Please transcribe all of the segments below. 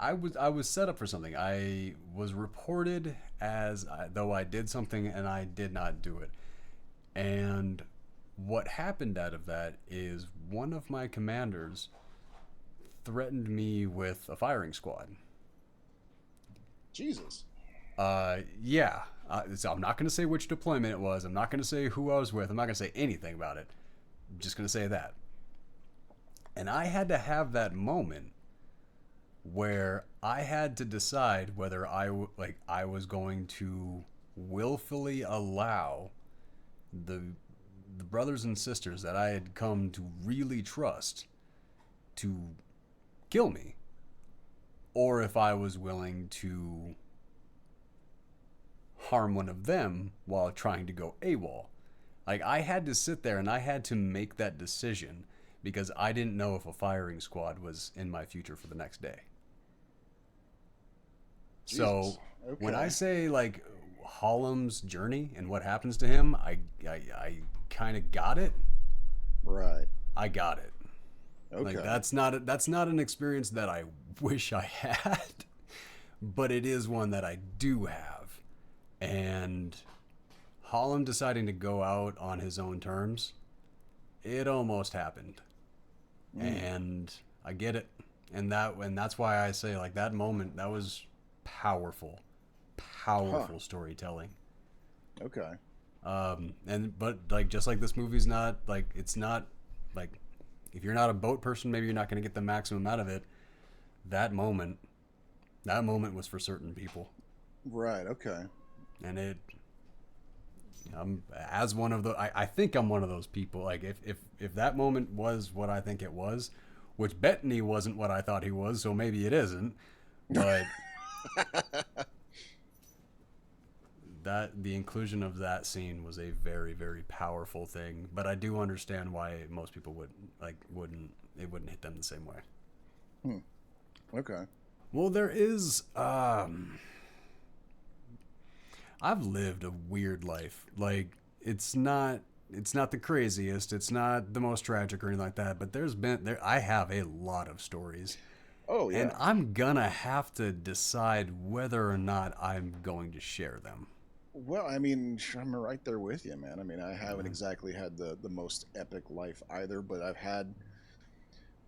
I was set up for something. I was reported as though I did something and I did not do it. And what happened out of that is one of my commanders threatened me with a firing squad. Jesus. Yeah. So I'm not going to say which deployment it was. I'm not going to say who I was with. I'm not going to say anything about it. I'm just going to say that. And I had to have that moment where I had to decide whether I was going to willfully allow the the brothers and sisters that I had come to really trust to kill me, or if I was willing to harm one of them while trying to go AWOL. Like, I had to sit there and I had to make that decision because I didn't know if a firing squad was in my future for the next day. So Jesus. when I Okay. say like Hollum's journey and what happens to him, I kind of got it. Right. I got it. Like Okay. that's not an experience that I wish I had, but it is one that I do have. And Hollum deciding to go out on his own terms, it almost happened. Mm. And I get it. And that's why I say like that moment that was powerful. Huh. Powerful storytelling. Okay. And but like just like this movie's not like it's not like if you're not a boat person, maybe you're not going to get the maximum out of it. That moment, that moment was for certain people, Right. Okay. and it. I'm as one of the. I think I'm one of those people. Like if that moment was what I think it was, which Bettany wasn't what I thought he was, so maybe it isn't. But that the inclusion of that scene was a very very powerful thing. But I do understand why most people wouldn't it wouldn't hit them the same way. Hmm. Okay. Well, there is. I've lived a weird life. Like it's not the craziest. It's not the most tragic or anything like that. But I have a lot of stories, Oh and yeah. I'm gonna have to decide whether or not I'm going to share them. Well, I mean, I'm right there with you, man. I mean, I haven't Uh, exactly had the most epic life either, but I've had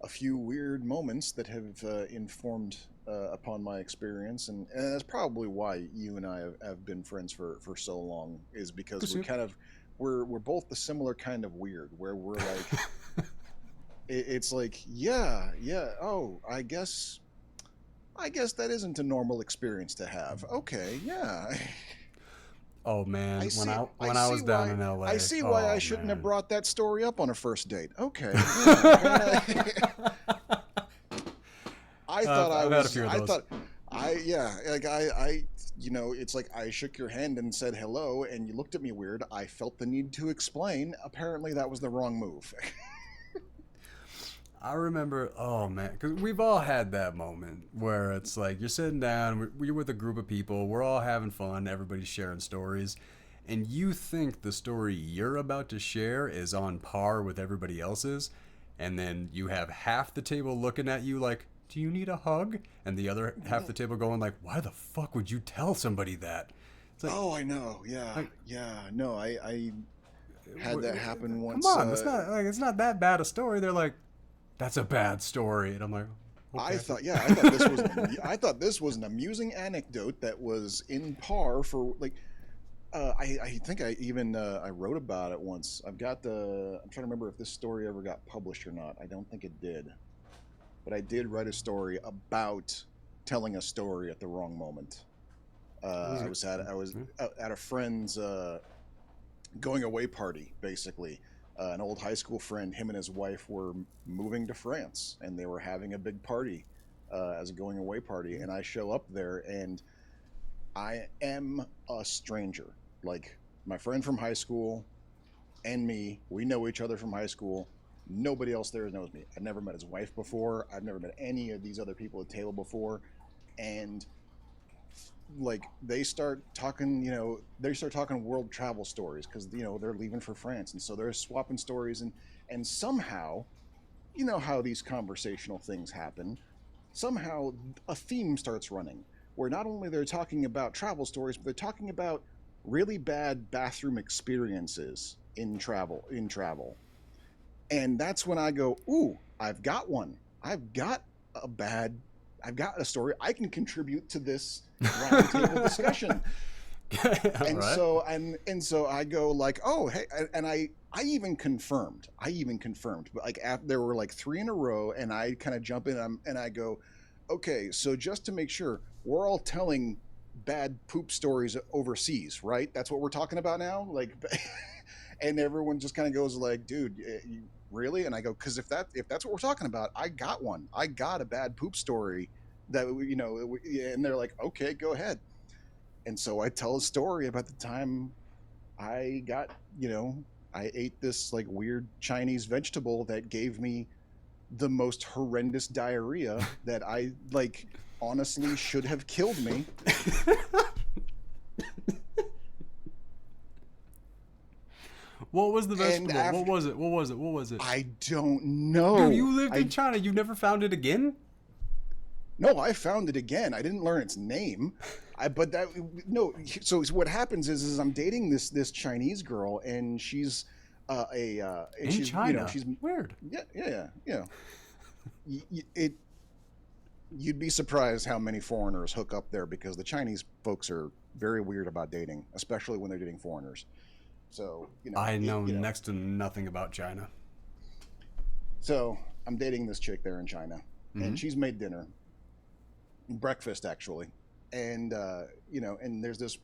a few weird moments that have informed upon my experience, and that's probably why you and I have been friends for so long. Is because we Pursuit. kind of we're both the similar kind of weird, where we're like it's like yeah oh I guess that isn't a normal experience to have. Okay, yeah. Oh I man, when see. I I when I see was down why. in I LA, see why I oh shouldn't have man. brought that story up on a first date. Okay, yeah. I thought I I've had a was. few of I those. thought. Yeah. Like I. It's like I shook your hand and said hello, and you looked at me weird. I felt the need to explain. Apparently, that was the wrong move. I remember, oh man, because we've all had that moment where it's like you're sitting down, we're with a group of people, we're all having fun, everybody's sharing stories, and you think the story you're about to share is on par with everybody else's, and then you have half the table looking at you like, do you need a hug? And the other half the table going like, why the fuck would you tell somebody that? It's like, Oh, I know. Yeah. like, Yeah. No, I had that happen come once. on, it's not that bad a story. They're like, that's a bad story, and I'm like, I okay. thought, yeah, I thought this was I thought this was an amusing anecdote that was in par for like. I think I even I wrote about it once. I'm trying to remember if this story ever got published or not. I don't think it did, but I did write a story about telling a story at the wrong moment. Who's I was at a friend's going away party, basically. An old high school friend, him and his wife were moving to France, and they were having a big party as a going away party. And I show up there, and I am a stranger. Like my friend from high school and me, we know each other from high school. Nobody else there knows me. I've never met his wife before. I've never met any of these other people at the table before. And like they start talking world travel stories because they're leaving for France, and so they're swapping stories, and somehow, you know how these conversational things happen. somehow a theme starts running where not only they're talking about travel stories, but they're talking about really bad bathroom experiences in travel. And that's when I go, ooh, I've got one. I've got a bad, I've got a story. I can contribute to this roundtable discussion. All And right. so I go like, oh hey, and I even confirmed, but like after, there were like three in a row, and I kind of jump in and I go, okay, so just to make sure, we're all telling bad poop stories overseas, right? That's what we're talking about now, like. And everyone just kind of goes like, dude, you, really? And I go, because if that's what we're talking about, I got one. I got a bad poop story that, and they're like, okay, go ahead. And so I tell a story about the time I got, I ate this like weird Chinese vegetable that gave me the most horrendous diarrhea that I like honestly should have killed me. What was the And vegetable? What after, was it? What was it? What was it? I don't Dude, know. you lived in I China. You never found it again? No, I found it again. I didn't learn its name. But that no. So what happens is I'm dating this Chinese girl, and she's and In she's China. she's Weird. yeah. It You'd be surprised how many foreigners hook up there because the Chinese folks are very weird about dating, especially when they're dating foreigners. So I know next to nothing about China. so I'm dating this chick there in China, Mm-hmm. and she's made dinner, breakfast actually, and and there's this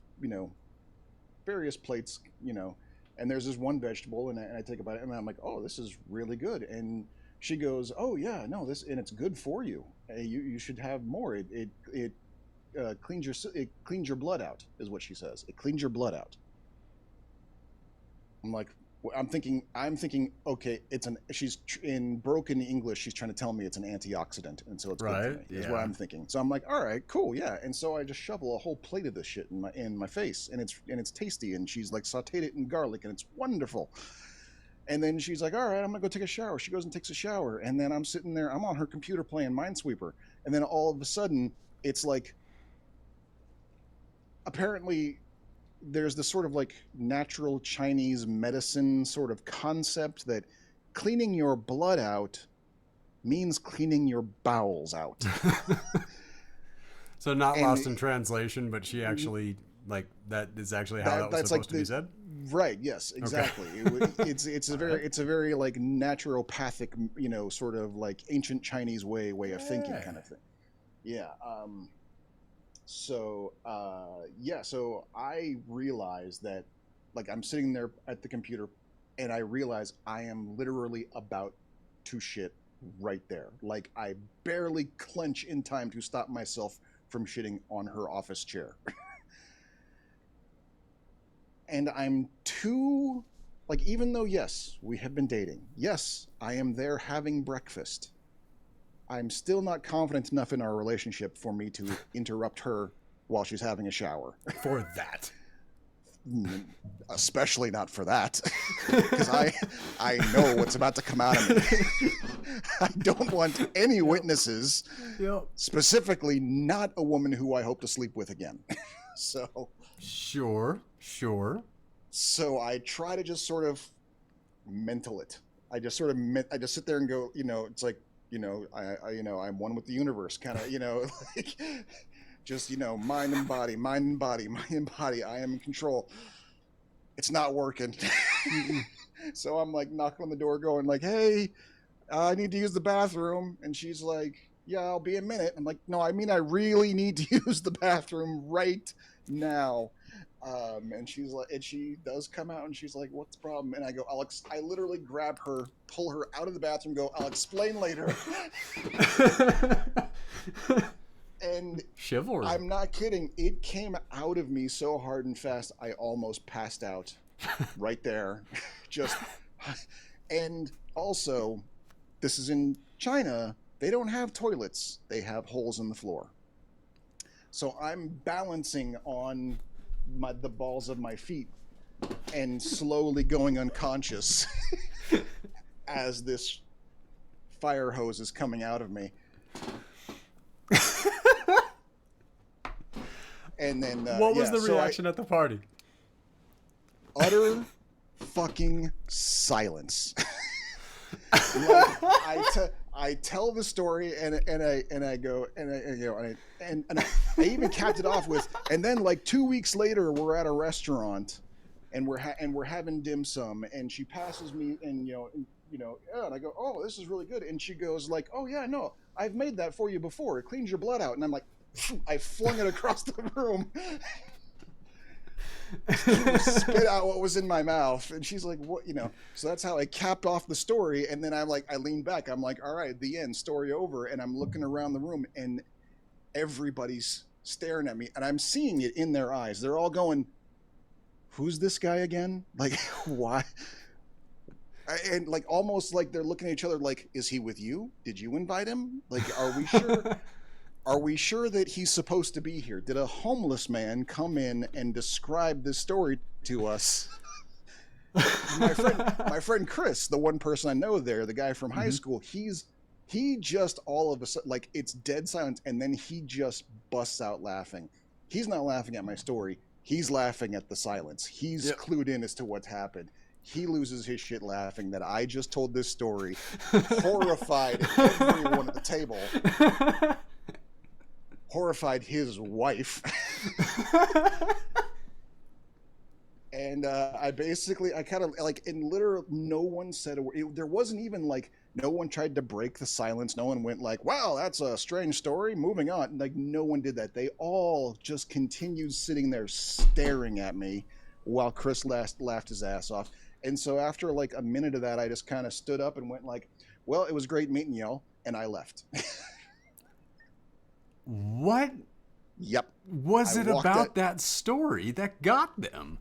various plates, and there's this one vegetable, and I take a bite, and I'm like, oh, this is really good, and she goes, oh yeah, no, this, and it's good for you. You should have more. It cleans your blood out, is what she says. It cleans your blood out. I'm like, I'm thinking, okay, she's in broken English. She's trying to tell me it's an antioxidant, and so it's good for Right? me. Is what Yeah. I'm thinking. So I'm like, all right, cool, yeah. And so I just shovel a whole plate of this shit in my face, and it's tasty. And she's like sauteed it in garlic, and it's wonderful. And then she's like, all right, I'm gonna go take a shower. She goes and takes a shower, and then I'm sitting there. I'm on her computer playing Minesweeper, and then all of a sudden, it's like apparently there's this sort of like natural Chinese medicine sort of concept that cleaning your blood out means cleaning your bowels out. So not And lost in translation, but she actually like that is actually how that was that's like supposed to be said. right, yes, Okay. exactly. It's a All very right. it's a very like naturopathic, sort of like ancient Chinese way of thinking Yeah. kind of thing. Yeah. So I realized that, like, I'm sitting there at the computer, and I realize I am literally about to shit right there. Like, I barely clench in time to stop myself from shitting on her office chair. And I'm too, like, even though, yes, we have been dating, yes, I am there having breakfast, I'm still not confident enough in our relationship for me to interrupt her while she's having a shower. For that. Especially not for that, because I know what's about to come out of me. I don't want any witnesses, Yep. specifically not a woman who I hope to sleep with again. so Sure. Sure. so I try to just sort of mental it. I just sit there and go, it's like, I'm one with the universe, kind of, like, just, mind and body, mind and body, mind and body. I am in control. It's not working. So I'm like knocking on the door, going like, hey, I need to use the bathroom. And she's like, yeah, I'll be a minute. I'm like, no, I mean, I really need to use the bathroom right now. And she's like, and she does come out, and she's like, what's the problem? And I go, I literally grab her, pull her out of the bathroom, go, I'll explain later. And Chivalry. I'm not kidding. It came out of me so hard and fast, I almost passed out right there. Just, and also, this is in China. They don't have toilets. They have holes in the floor. So I'm balancing on the balls of my feet and slowly going unconscious as this fire hose is coming out of me. And then what was the reaction at the party? Utter fucking silence. Like, I tell the story and I go and I even capped it off with, and then like 2 weeks later we're at a restaurant and we're having dim sum, and she passes me and and I go, oh, this is really good, and she goes like, oh yeah, no, I've made that for you before, it cleans your blood out, and I'm like, I flung it across the room. Spit out what was in my mouth, and she's like, what, so that's how I capped off the story. And then I lean back, I'm like, all right, the end, story over. And I'm looking around the room and everybody's staring at me, and I'm seeing it in their eyes. They're all going, who's this guy again? Like, why? And like almost like they're looking at each other like, is he with you? Did you invite him? Like, are we sure? Are we sure that he's supposed to be here? Did a homeless man come in and describe this story to us? My friend Chris, the one person I know there, the guy from high school, he just all of a sudden, like, it's dead silence, and then he just busts out laughing. He's not laughing at my story. He's laughing at the silence. He's clued in as to what's happened. He loses his shit laughing that I just told this story, horrified everyone at the table. Horrified his wife. And I kind of like, in literal, no one said a word. There wasn't even like, no one tried to break the silence. No one went like, wow, that's a strange story, moving on. Like, no one did that. They all just continued sitting there staring at me while Chris laughed his ass off. And so after like a minute of that, I just kind of stood up and went like, well, it was great meeting y'all, and I left. What? Yep. Was it about that story that got them?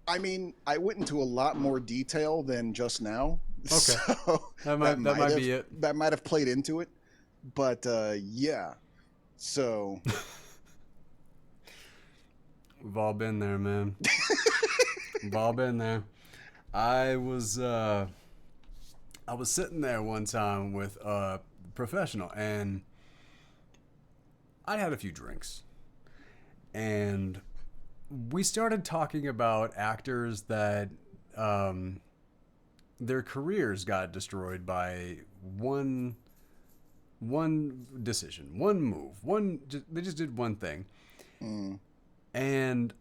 I mean, I went into a lot more detail than just now. Okay. So that might be it. That might have played into it. But yeah. So we've all been there, man. We've all been there. I was sitting there one time with a professional, and I'd had a few drinks, and we started talking about actors that their careers got destroyed by one decision, one move, they just did one thing. And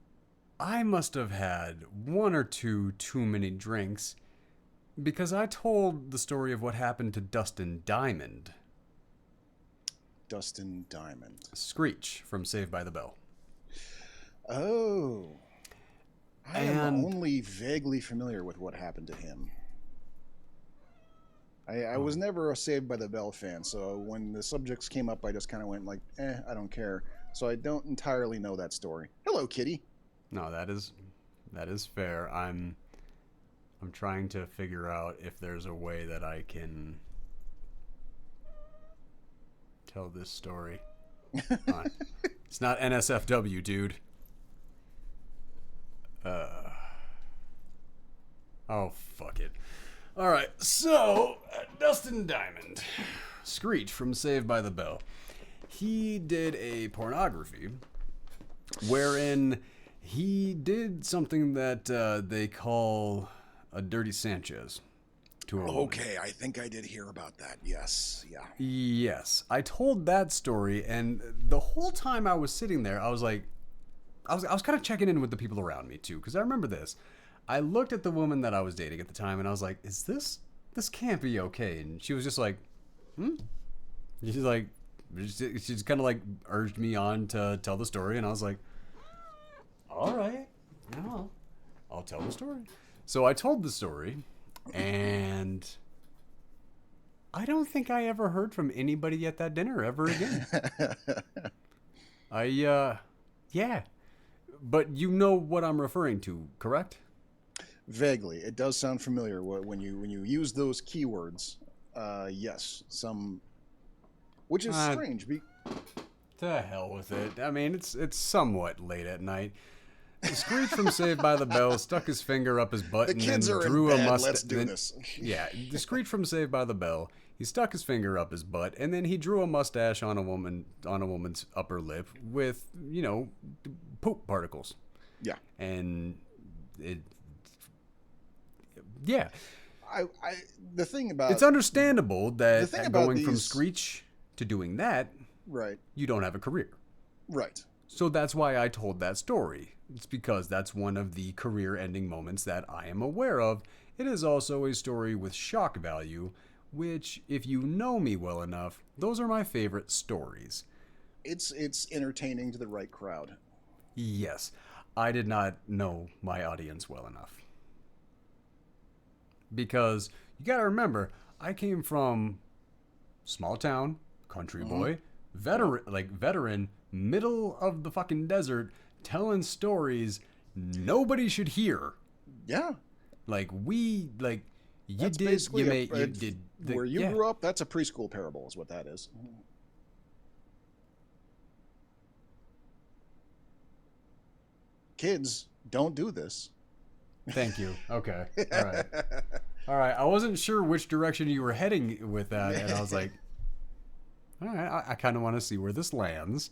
I must have had one or two too many drinks, because I told the story of what happened to Dustin Diamond. Dustin Diamond. Screech from Saved by the Bell. Oh. I am only vaguely familiar with what happened to him. I was never a Saved by the Bell fan, so when the subjects came up, I just kind of went like, I don't care. So I don't entirely know that story. Hello, kitty. No, that is fair. I'm trying to figure out if there's a way that I can tell this story. It's not NSFW, dude. Oh, fuck it. All right, so Dustin Diamond, Screech from Saved by the Bell. He did a pornography wherein he did something that they call a dirty Sanchez to a woman. Okay, I think I did hear about that. Yes, yeah. Yes, I told that story, and the whole time I was sitting there, I was like, I was kind of checking in with the people around me too, because I remember this. I looked at the woman that I was dating at the time, and I was like, "Is this can't be okay?" And she was just like, She's like, she just kind of like urged me on to tell the story, and I was like, "All right, no, I'll tell the story." So I told the story, and I don't think I ever heard from anybody at that dinner ever again. Yeah. But you know what I'm referring to, correct? Vaguely. It does sound familiar when you use those keywords. Yes, which is strange. To hell with it. I mean, it's somewhat late at night. Screech from Saved by the Bell stuck his finger up his butt and then drew a mustache. Let's do this. Yeah, the Screech from Saved by the Bell. He stuck his finger up his butt, and then he drew a mustache on a woman's upper lip with, poop particles. Yeah. And it, yeah. The thing about it's understandable that going from these... Screech to doing that, right, you don't have a career. Right. So that's why I told that story. It's because that's one of the career-ending moments that I am aware of. It is also a story with shock value, which, if you know me well enough, those are my favorite stories. It's entertaining to the right crowd. Yes. I did not know my audience well enough. Because you gotta remember, I came from small town, country boy, veteran, middle of the fucking desert, telling stories nobody should hear. Yeah. You did. Where you grew up, that's a preschool parable, is what that is. Kids, don't do this. Thank you. Okay. All right. I wasn't sure which direction you were heading with that, and I was like, all right, I kind of want to see where this lands.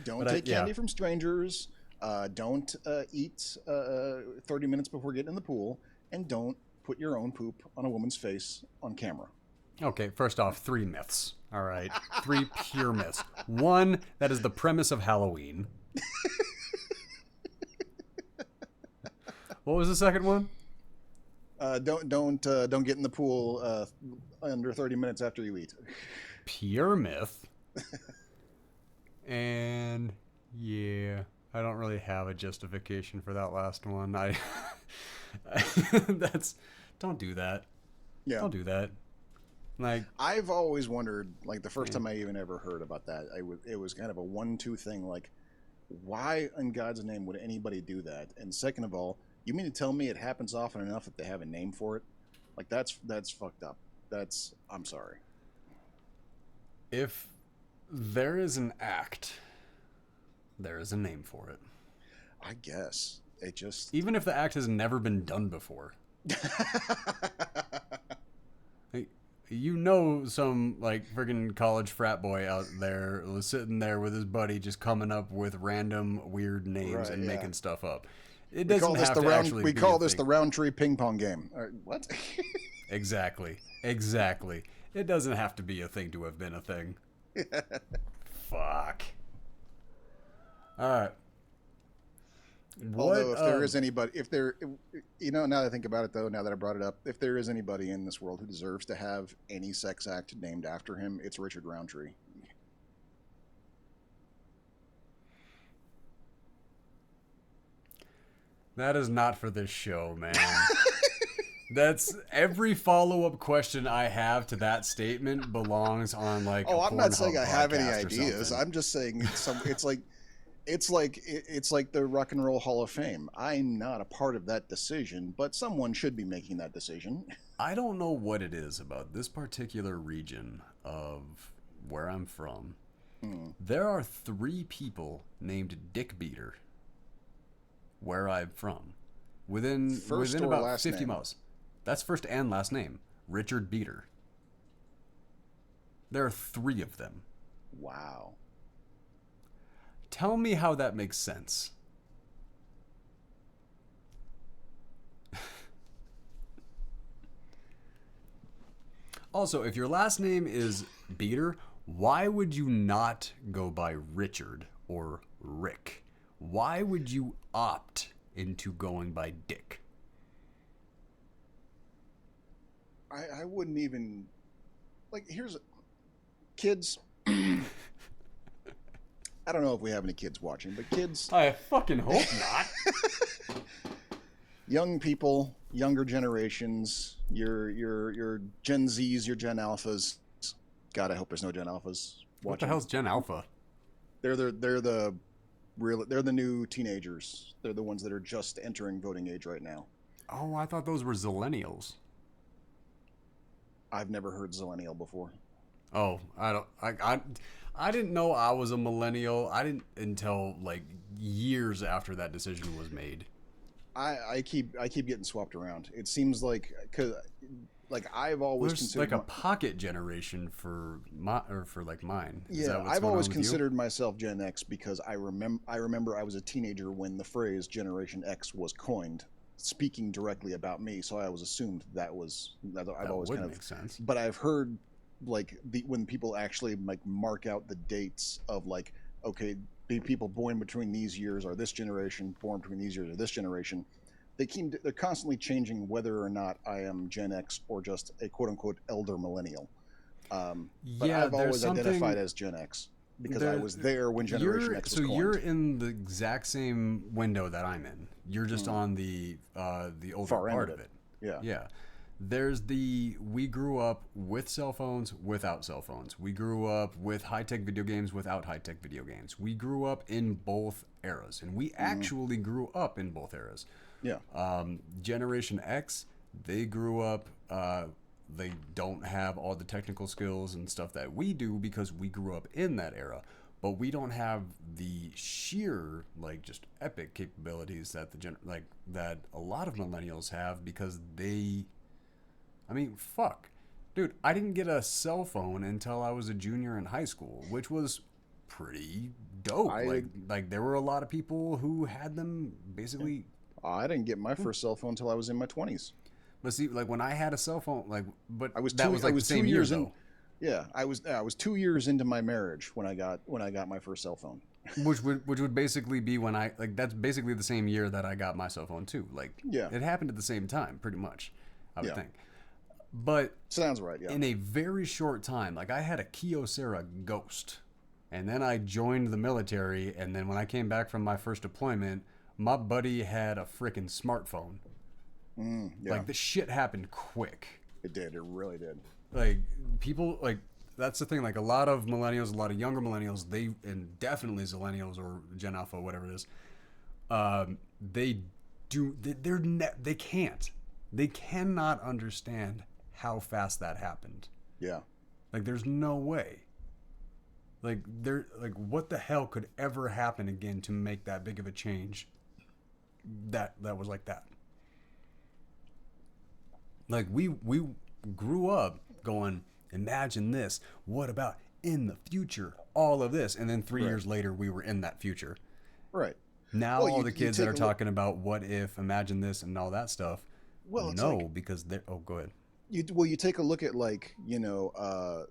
Don't take candy from strangers. Don't eat 30 minutes before getting in the pool, and don't put your own poop on a woman's face on camera. Okay, first off, 3 myths. All right, 3 pure myths. 1, that is the premise of Halloween. What was the second one? Don't get in the pool under 30 minutes after you eat. Pure myth. And yeah, I don't really have a justification for that last one. Don't do that. Yeah. Don't do that. Like, I've always wondered, like, the first time I even ever heard about that, it was kind of a 1-2 thing. Like, why in God's name would anybody do that? And second of all, you mean to tell me it happens often enough that they have a name for it? Like, that's fucked up. I'm sorry. If there is an act, there is a name for it. I guess. It just... Even if the act has never been done before. Some, like, friggin' college frat boy out there was sitting there with his buddy just coming up with random weird names and making stuff up. It doesn't have to actually be. We call this the Roundtree ping pong game. What? Exactly. It doesn't have to be a thing to have been a thing. Fuck. All right. Although if there is anybody, now that I think about it though, now that I brought it up, if there is anybody in this world who deserves to have any sex act named after him, it's Richard Roundtree. That is not for this show, man. That's every follow-up question I have to that statement belongs on like. Oh, I'm not saying I have any ideas. I'm just saying it's like the Rock and Roll Hall of Fame. I'm not a part of that decision, but someone should be making that decision. I don't know what it is about this particular region of where I'm from. There are 3 people named Dick Beater where I'm from. Within about 50 miles. That's first and last name. Richard Beater. There are 3 of them. Wow. Tell me how that makes sense. Also, if your last name is Beater, why would you not go by Richard or Rick? Why would you opt into going by Dick? I wouldn't even... Kids... I don't know if we have any kids watching, but kids... I fucking hope not. Young people, younger generations, your Gen Zs, your Gen Alphas. God, I hope there's no Gen Alphas watching. What the hell's Gen Alpha? They're the new teenagers. They're the ones that are just entering voting age right now. Oh, I thought those were Zillennials. I've never heard Zillennial before. Oh, I didn't know I was a millennial. I didn't until like years after that decision was made. I keep getting swapped around. It seems like, cause like I've always There's considered like a pocket generation for like mine. Is yeah, that what's I've going on always with you? considered myself Gen X because I remember I was a teenager when the phrase Generation X was coined, speaking directly about me. So I was assumed that I've That always would kind of, make sense. but I've heard like when people actually like mark out the dates of like, okay, people born between these years are this generation, born between these years are this generation. They're constantly changing whether or not I am Gen X or just a quote unquote elder millennial. But Yeah, I've there's always identified something as Gen X because I there. was there when Generation X was You're coined. in the exact same window that I'm in. You're just Mm, on the older far end part of of it. it. Yeah. Yeah. There's the we grew up with cell phones, without cell phones. We grew up with high tech video games, without high tech video games. We grew up in both eras, and we Mm, actually grew up in both eras. yeah. Generation X, they grew up. They don't have all the technical skills and stuff that we do because we grew up in that era. But we don't have the sheer, like, just epic capabilities that that a lot of millennials have because they. I mean, fuck, dude. I didn't get a cell phone until I was a junior in high school, which was pretty dope. I Like there were a lot of people who had them yeah. basically. I didn't get my first cell phone until I was in my 20s. But see, like when I had a cell phone, like, but I was that two was I like the was two same year years in. though, Yeah, I was 2 years into my marriage when I got my first cell phone. which would basically be when I like that's basically the same year that I got my cell phone too. Like Yeah. it happened at the same time, pretty much, I would Yeah. think. But Sounds right, yeah. in a very short time, like I had a Kyocera Ghost, and then I joined the military, and then when I came back from my first deployment, my buddy had a freaking smartphone. Yeah. Like this shit happened quick. It did. It really did. Like people like that's the thing. Like a lot of millennials, a lot of younger millennials, they and definitely zillennials or Gen Alpha, whatever it is, they do. They can't. They cannot understand how fast that happened. Yeah. Like there's no way. Like what the hell could ever happen again to make that big of a change? That was like that. Like we grew up going, imagine this. What about in the future? All of this, and then 3 years Right. later, we were in that future. Right. Now Well, all you the you kids that take are a look. talking about what if, imagine this, and all that stuff, Well, it's no, like because they're. Oh, go ahead. you take a look at like the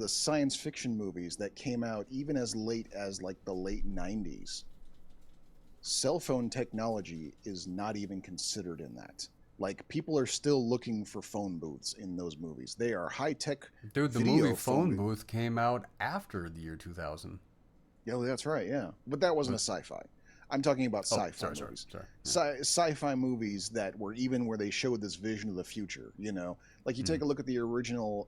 science fiction movies that came out even as late as like the late 90s. Cell phone technology is not even considered in that. Like people are still looking for phone booths in those movies. They are high tech Dude, the movie video Phone Booth came out after the year 2000. Yeah, that's right. Yeah, but that wasn't a But, sci-fi. I'm talking about oh, sci-fi movies. sorry. Yeah. Sci-fi movies that were even where they showed this vision of the future. Like you take Mm. a look at the original.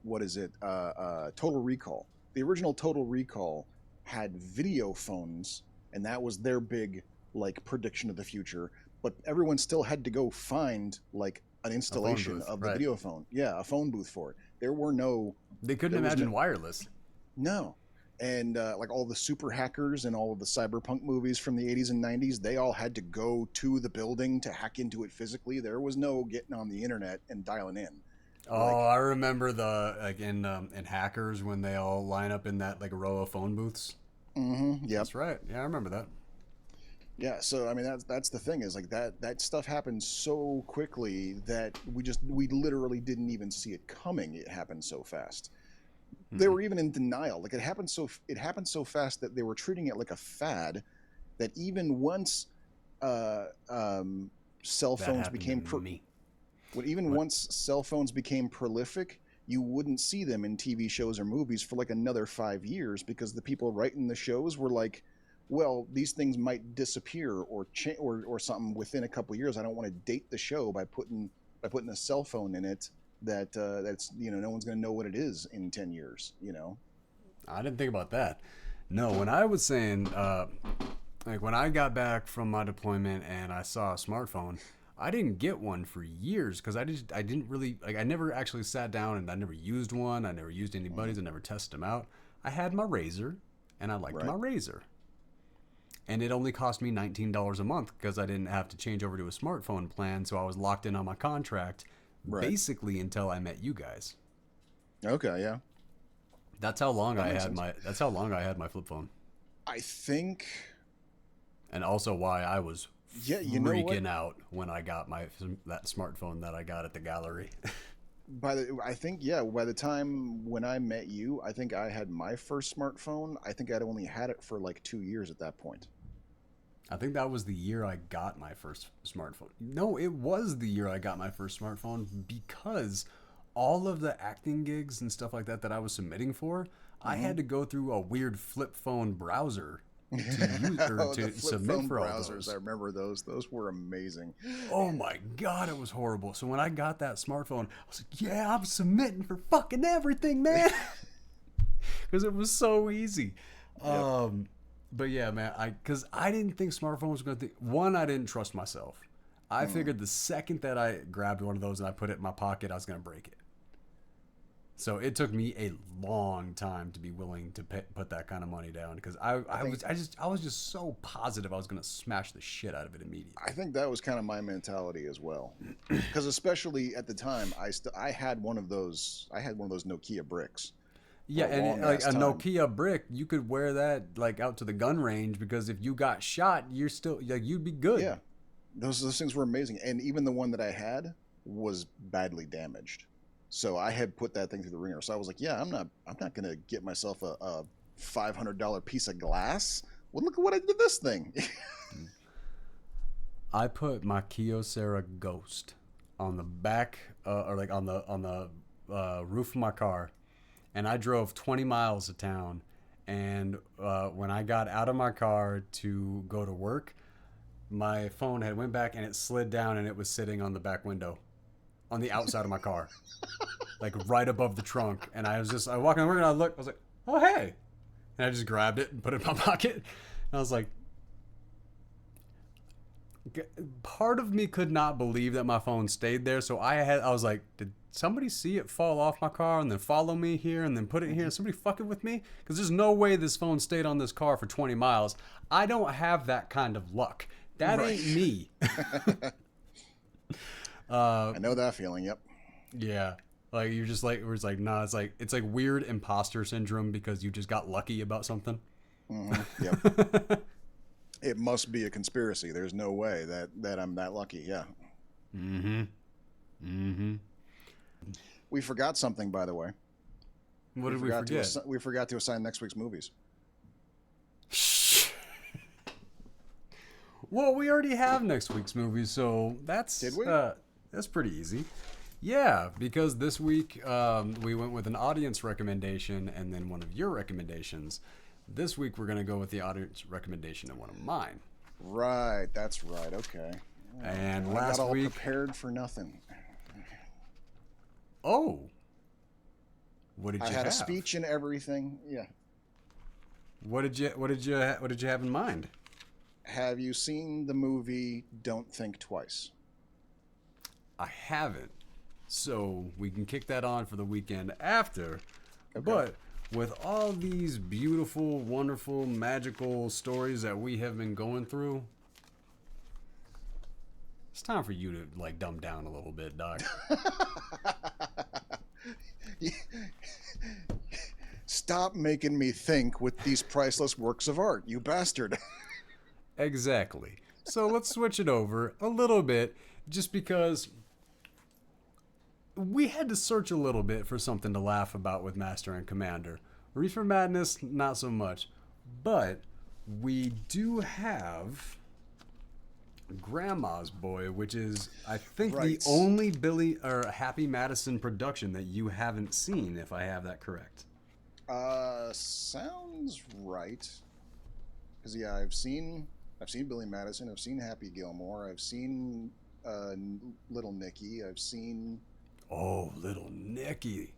What is it? Total Recall. The original Total Recall had video phones, and that was their big like prediction of the future. But everyone still had to go find like an A phone installation booth, of the right. video phone. Yeah, a phone booth for it. There were no. They couldn't There was no. imagine wireless. No. And like all the super hackers and all of the cyberpunk movies from the 80s and 90s, they all had to go to the building to hack into it physically. There was no getting on the internet and dialing in. Oh, Like, I remember the like in Hackers when they all line up in that like row of phone booths. yep. That's right. Yeah, I remember that. Yeah, so I mean that's the thing is like that stuff happened so quickly that we literally didn't even see it coming. It happened so fast. They Mm-mm. were even in denial. Like it happened so fast that they were treating it like a fad that even once uh, um, cell That phones happened to became me. when even What? once cell phones became prolific, you wouldn't see them in TV shows or movies for like another 5 years because the people writing the shows were like, well, these things might disappear or something within a couple years. I don't want to date the show by putting a cell phone in it that's no one's going to know what it is in 10 years. I didn't think about that. No, when I was saying, like when I got back from my deployment and I saw a smartphone, I didn't get one for years because I didn't really like I never actually sat down and I never used one. I never used anybody's. I never tested them out. I had my Razor, and I liked my Right. Razor, and it only cost me $19 a month because I didn't have to change over to a smartphone plan, so I was locked in on my contract Right. basically until I met you guys. Okay. Yeah. That's how long That I makes had sense. my flip phone, I think. and also why I was Yeah. You know what? freaking out when I got that smartphone that I got at the gallery. I think yeah. By the time when I met you, I think I had my first smartphone. I think I'd only had it for like 2 years at that point. I think that was the year I got my first smartphone. No, it was the year I got my first smartphone because all of the acting gigs and stuff like that I was submitting for, I Hmm. had to go through a weird flip phone browser to use or Oh, the to flip submit phone for all browsers. I those. remember those. Those were amazing. Oh my god, it was horrible. So when I got that smartphone, I was like, "Yeah, I'm submitting for fucking everything, man," because it was so easy. Yep. Um, but yeah, man, because I didn't think smartphone was going to. One, I didn't trust myself. I Mm. figured the second that I grabbed one of those and I put it in my pocket, I was going to break it. So it took me a long time to be willing to put that kind of money down because I think I was just so positive I was going to smash the shit out of it immediately. I think that was kind of my mentality as well. Because especially at the time, I had one of those. I had one of those Nokia bricks for Yeah, a and long like ass a time. Nokia brick, you could wear that like out to the gun range because if you got shot, you're still like you'd be good. Yeah, those things were amazing, and even the one that I had was badly damaged. So I had put that thing through the ringer. So I was like, yeah, I'm not gonna get myself a $500 piece of glass. Well, look at what I did to this thing. I put my Kyocera Ghost on the back or like on the roof of my car, and I drove 20 miles to town. And when I got out of my car to go to work, my phone had went back and it slid down and it was sitting on the back window, on the outside of my car, like right above the trunk. And I walked in the work and I looked, I was like, oh hey, and I just grabbed it and put it in my pocket. And I was like, part of me could not believe that my phone stayed there. So I was like, did somebody see it fall off my car and then follow me here and then put it here? Is somebody fucking with me? Because there's no way this phone stayed on this car for 20 miles. I don't have that kind of luck. That Right. ain't me. uh, I know that feeling. Yep. yeah. Like you're just like, where it's like, nah, it's like weird imposter syndrome because you just got lucky about something. Yep. It must be a conspiracy. There's no way that I'm that lucky. Yeah. Mm-hmm. Mm-hmm. We forgot something, by the way. What did we forget? We forgot to assign next week's movies. Well, we already have next week's movie, so Did we? that's pretty easy. Yeah, because this week we went with an audience recommendation and then one of your recommendations. This week we're gonna go with the audience recommendation and one of mine. Right. That's right. Okay. And I last got all week, prepared for nothing. oh, what did I you had a have? speech and everything. Yeah. What did you have in mind? Have you seen the movie Don't Think Twice? I haven't, so we can kick that on for the weekend after. Okay. But with all these beautiful, wonderful, magical stories that we have been going through, it's time for you to like dumb down a little bit, Doc. Stop making me think with these priceless works of art, you bastard. Exactly. So let's switch it over a little bit, just because we had to search a little bit for something to laugh about with Master and Commander. Reefer Madness, not so much. But we do have Grandma's Boy, which is, I think, the Right. only Billy or Happy Madison production that you haven't seen, if I have that correct. Sounds right. Because yeah, I've seen Billy Madison, I've seen Happy Gilmore, I've seen Little Nicky, I've seen Oh, Little Nicky.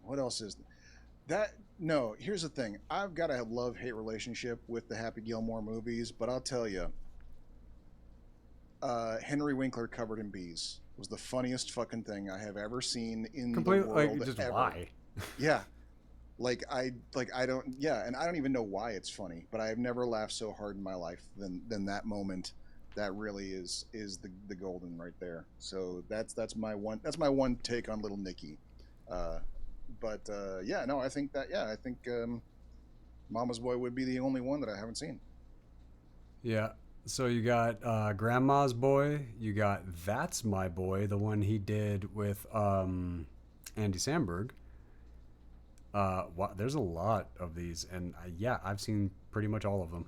what else is that? No, here's the thing. I've got a love-hate relationship with the Happy Gilmore movies, but I'll tell you, Henry Winkler covered in bees was the funniest fucking thing I have ever seen in the Completely, world like, just ever. why? Yeah. I don't, yeah, and I don't even know why it's funny, but I have never laughed so hard in my life than that moment That really is the golden right there. So that's my one take on Little Nicky. Uh, but yeah, no, I think that yeah, I think Mama's Boy would be the only one that I haven't seen. Yeah. So you got Grandma's Boy. You got That's My Boy, the one he did with Andy Samberg. There's a lot of these, and yeah, I've seen pretty much all of them.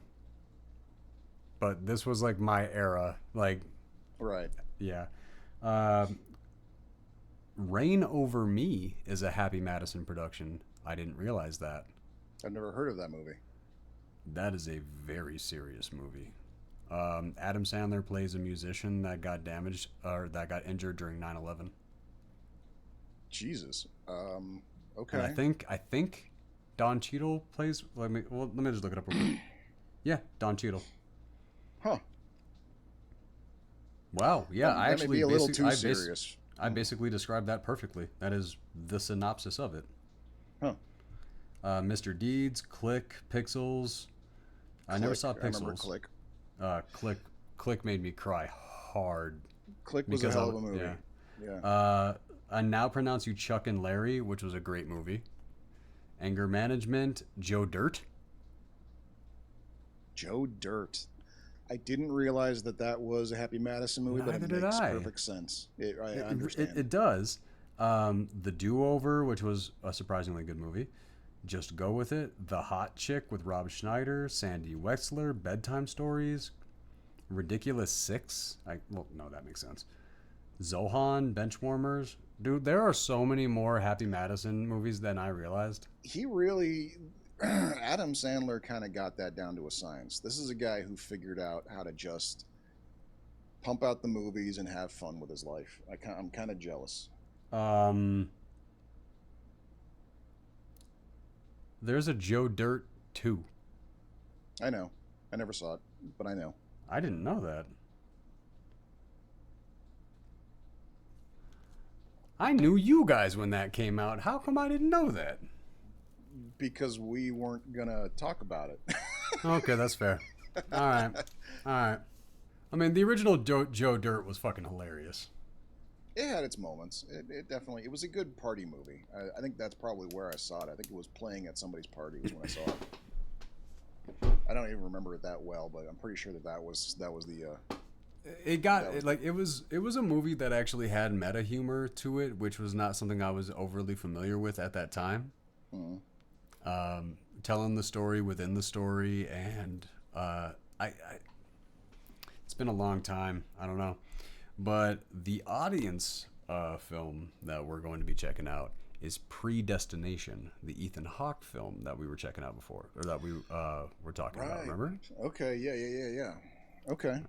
But this was like my era. Like, Right. yeah. Um Rain Over Me is a Happy Madison production. I didn't realize that. I've never heard of that movie. That is a very serious movie. Adam Sandler plays a musician that got damaged or that got injured during 9/11. Jesus. And I Okay. think I think Don Cheadle plays. Let me just look it up real quick. Yeah, Don Cheadle. Huh. Wow. Yeah, I That may be actually a little basically too serious. I basically described that perfectly. That is the synopsis of it. Huh. Mr. Deeds, Click, Pixels. I never Click. saw I remember Pixels. Click. Click, Click made me cry hard Click was a because hell of a movie. yeah. Yeah. I now pronounce you Chuck and Larry, which was a great movie. Anger Management, Joe Dirt. Joe Dirt. I didn't realize that that was a Happy Madison movie, but it Neither did makes I. perfect sense. I It, understand. it does. The Do Over, which was a surprisingly good movie. Just Go With It. The Hot Chick with Rob Schneider, Sandy Wexler, Bedtime Stories, Ridiculous Six. Well, no, that makes sense. Zohan, Benchwarmers. Dude, there are so many more Happy Madison movies than I realized. He really, Adam Sandler kind of got that down to a science. This is a guy who figured out how to just pump out the movies and have fun with his life. I'm kind of jealous. Um, there's a Joe Dirt 2. I know. I never saw it, but I know. I didn't know that. I knew you guys when that came out. How come I didn't know that? Because we weren't going to talk about it. Okay, that's fair. All right. All right. I mean, the original Joe Dirt was fucking hilarious. It had its moments. It definitely, it was a good party movie. I think that's probably where I saw it. I think it was playing at somebody's party was when I saw it. I don't even remember it that well, but I'm pretty sure that was the It was a movie that actually had meta humor to it, which was not something I was overly familiar with at that time. mm, Telling the story within the story, and it's been a long time. I don't know, but the audience film that we're going to be checking out is Predestination, the Ethan Hawke film that we were checking out before, or that we were talking about. right. Remember? Okay, yeah. Okay.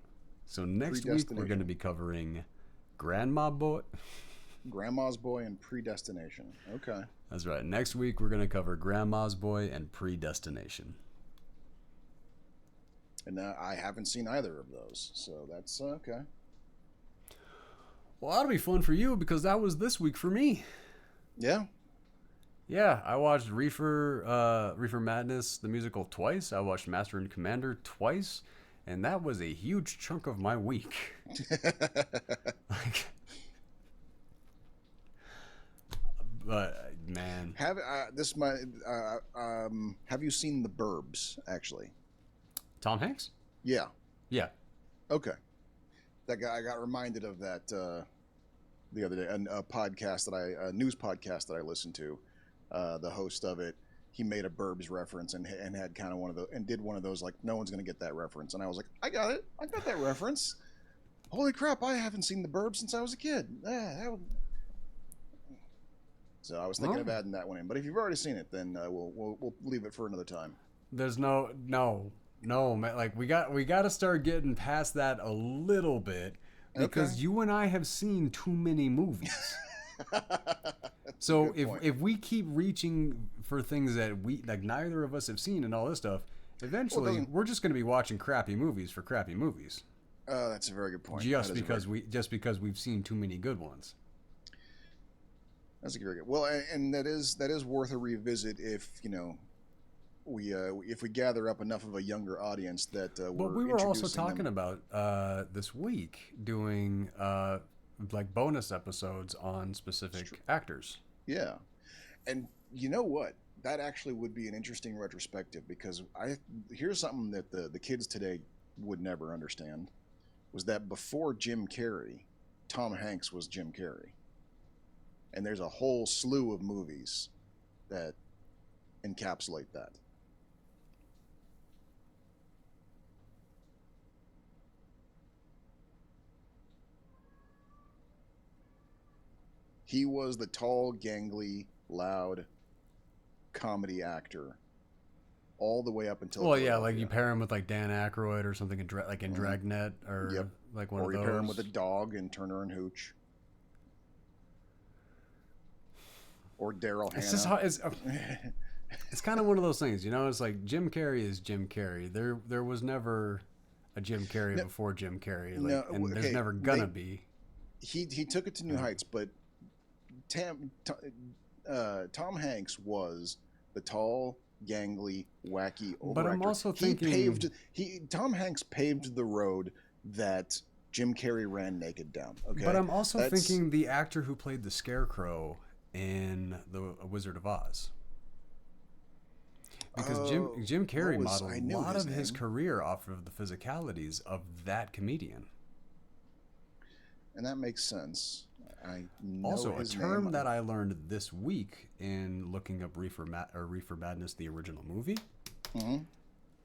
So next week we're going to Predestination. be covering Grandma Boy. Grandma's Boy and Predestination. Okay. That's right. Next week we're going to cover Grandma's Boy and Predestination. And I haven't seen either of those, so that's okay. Well, that'll be fun for you because that was this week for me. Yeah. Yeah, I watched Reefer Madness the musical twice. I watched Master and Commander twice, and that was a huge chunk of my week. Like, but man, have you seen The Burbs actually? Tom Hanks? Yeah. Yeah. Okay. That guy, I got reminded of that the other day. A news podcast that I listened to. The host of it, he made a Burbs reference and had kind of did one of those like no one's gonna get that reference, and I was like, I got it, I got that reference. Holy crap! I haven't seen The Burbs since I was a kid. So I was thinking of adding that one in. But if you've already seen it, then we'll leave it for another time. There's no, man. Like we got to start getting past that a little bit because Okay. you and I have seen too many movies. So if we keep reaching for things that we like neither of us have seen and all this stuff, eventually we're just going to be watching crappy movies for crappy movies. That's a very good point. Just because we've seen too many good ones. That's a very good. Well, and that is worth a revisit if if we gather up enough of a younger audience that But we're we were also introducing talking them. about this week doing like bonus episodes on specific actors. Yeah, and you know what? That actually would be an interesting retrospective because I here's something that the kids today would never understand was that before Jim Carrey, Tom Hanks was Jim Carrey, and there's a whole slew of movies that encapsulate that. He was the tall, gangly, loud comedy actor all the way up until Well, yeah, like you Philadelphia. pair him with like Dan Aykroyd or something in like in Hmm. Dragnet or Yep. like one Or of you pair him with a those. dog in Turner and Hooch, or Daryl It's just Hannah. how it's kind of one of those things, you know. It's like Jim Carrey is Jim Carrey. There was never a Jim Carrey No, before Jim Carrey, like, no, and there's okay. never gonna be. He took it to new Uh, heights, but Tam, Tom Hanks was the tall, gangly, wacky but I'm overactor. also thinking, Tom Hanks paved the road that Jim Carrey ran naked down. but Okay, I'm also that's thinking the actor who played the Scarecrow in the Wizard of Oz, because Jim what Carrey was modeled I a knew lot his of his name, career off of the physicalities of that comedian. and that makes sense. I know Also, a his name. term that I learned this week in looking up Reefer Madness, the original movie. Mhm.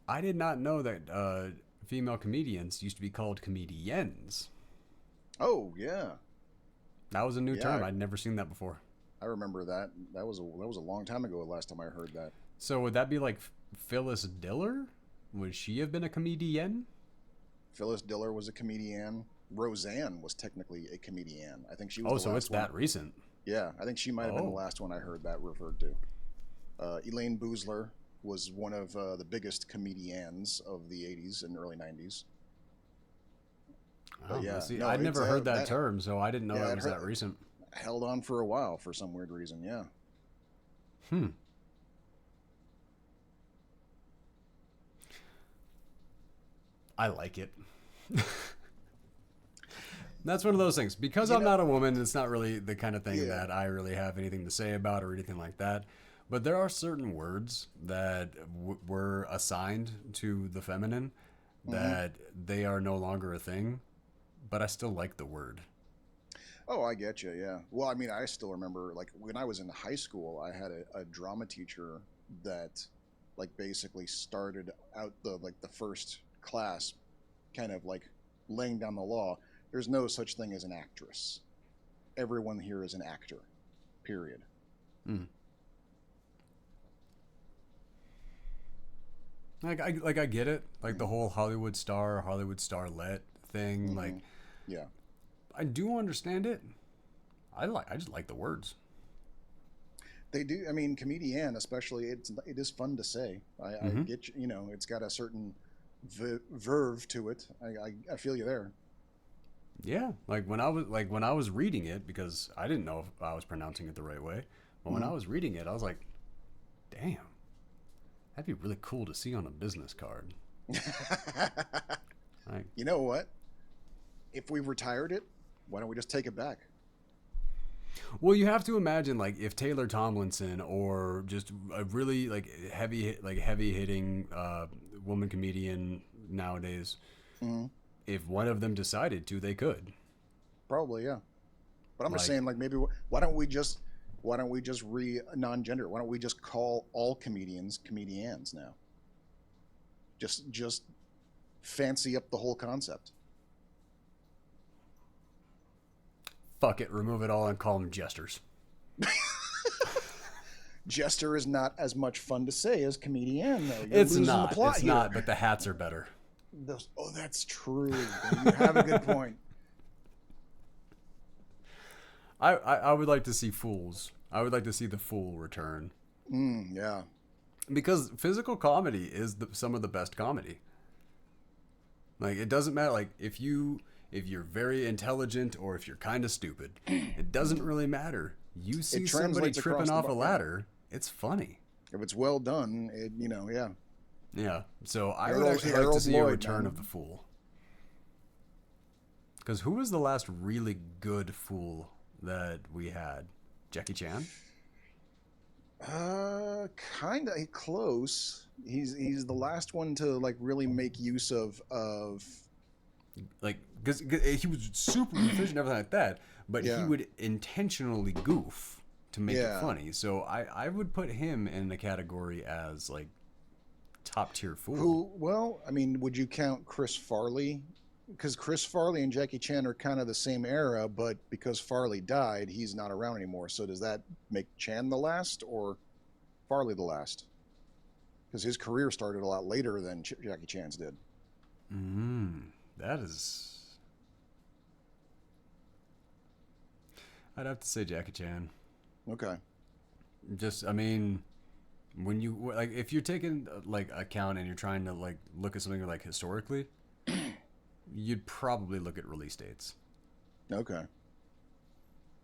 I did not know that female comedians used to be called comedians. Oh yeah, That was a new yeah. term. I'd never seen that before. I remember that. That was a long time ago. Last time I heard that. So would that be like Phyllis Diller? Would she have been a comedian? Phyllis Diller was a comedian. Roseanne was technically a comedian. I think she was Oh, the so it's last one. that recent. Yeah, I think she might have been the Oh, last one I heard that referred to. Elaine Boozler was one of the biggest comedians of the 80s and early 90s. But oh, yeah, see, no, I'd it's never heard that that term, so I didn't know yeah, that was that recent. held on for a while for some weird reason. Yeah. Hmm. I like it. That's one of those things. Because You I'm know, not a woman, it's not really the kind of thing yeah. that I really have anything to say about or anything like that. But there are certain words that were assigned to the feminine Hmm. that they are no longer a thing, but I still like the word. Oh, I get you. Yeah. Well, I mean, I still remember like when I was in high school, I had a drama teacher that like basically started out the first class kind of like laying down the law. There's no such thing as an actress. Everyone here is an actor. Period. Mm. Like I get it. Like the Hmm. whole Hollywood starlet thing. Like Hmm. Yeah. I do understand it. I just like the words. They do. I mean, comedian, especially, it is fun to say. I Mm-hmm. get you. You know, it's got a certain verve to it. I feel you there. Yeah, like when I was reading it because I didn't know if I was pronouncing it the right way. But when Hmm. I was reading it, I was like, "Damn, that'd be really cool to see on a business card." Like, You know what? If we retired it, why don't we just take it back? well, you have to imagine like if Taylor Tomlinson or just a really heavy hitting woman comedian nowadays, Hmm. if one of them decided to, they could. Probably, yeah. But I'm just Like, saying, like maybe why don't we just re non-gender? Why don't we just call all comedians comedians now? Just fancy up the whole concept. fuck it, remove it all and call them jesters. Jester is not as much fun to say as comedian, though. You're It's losing the not. plot It's here. not. But the hats are better. Oh, that's true. You have a good point. I would like to see fools. I would like to see the fool return Yeah. because physical comedy is some of the best comedy. Like it doesn't matter. Like if you're very intelligent or if you're kind of stupid, it doesn't really matter. You see somebody translates across tripping the off a yeah. ladder, it's funny. If it's well done, yeah. Yeah. So I would Harold actually like to Harold see a Lloyd, return man. of the Fool. Because who was the last really good Fool that we had? Jackie Chan? Kind of close. He's the last one to like really make use of Like, because he was super efficient and everything like that, but he yeah, would intentionally goof to make it yeah. funny. So I would put him in the category as like top tier Fool. Who? Well, I mean, would you count Chris Farley? Because Chris Farley and Jackie Chan are kind of the same era, but because Farley died, he's not around anymore. So does that make Chan the last or Farley the last? Because his career started a lot later than Jackie Chan's did. That is. I'd have to say Jackie Chan. Okay. Just, I mean, when you like, if you're taking like account and you're trying to like look at something like historically, you'd probably look at release dates. Okay.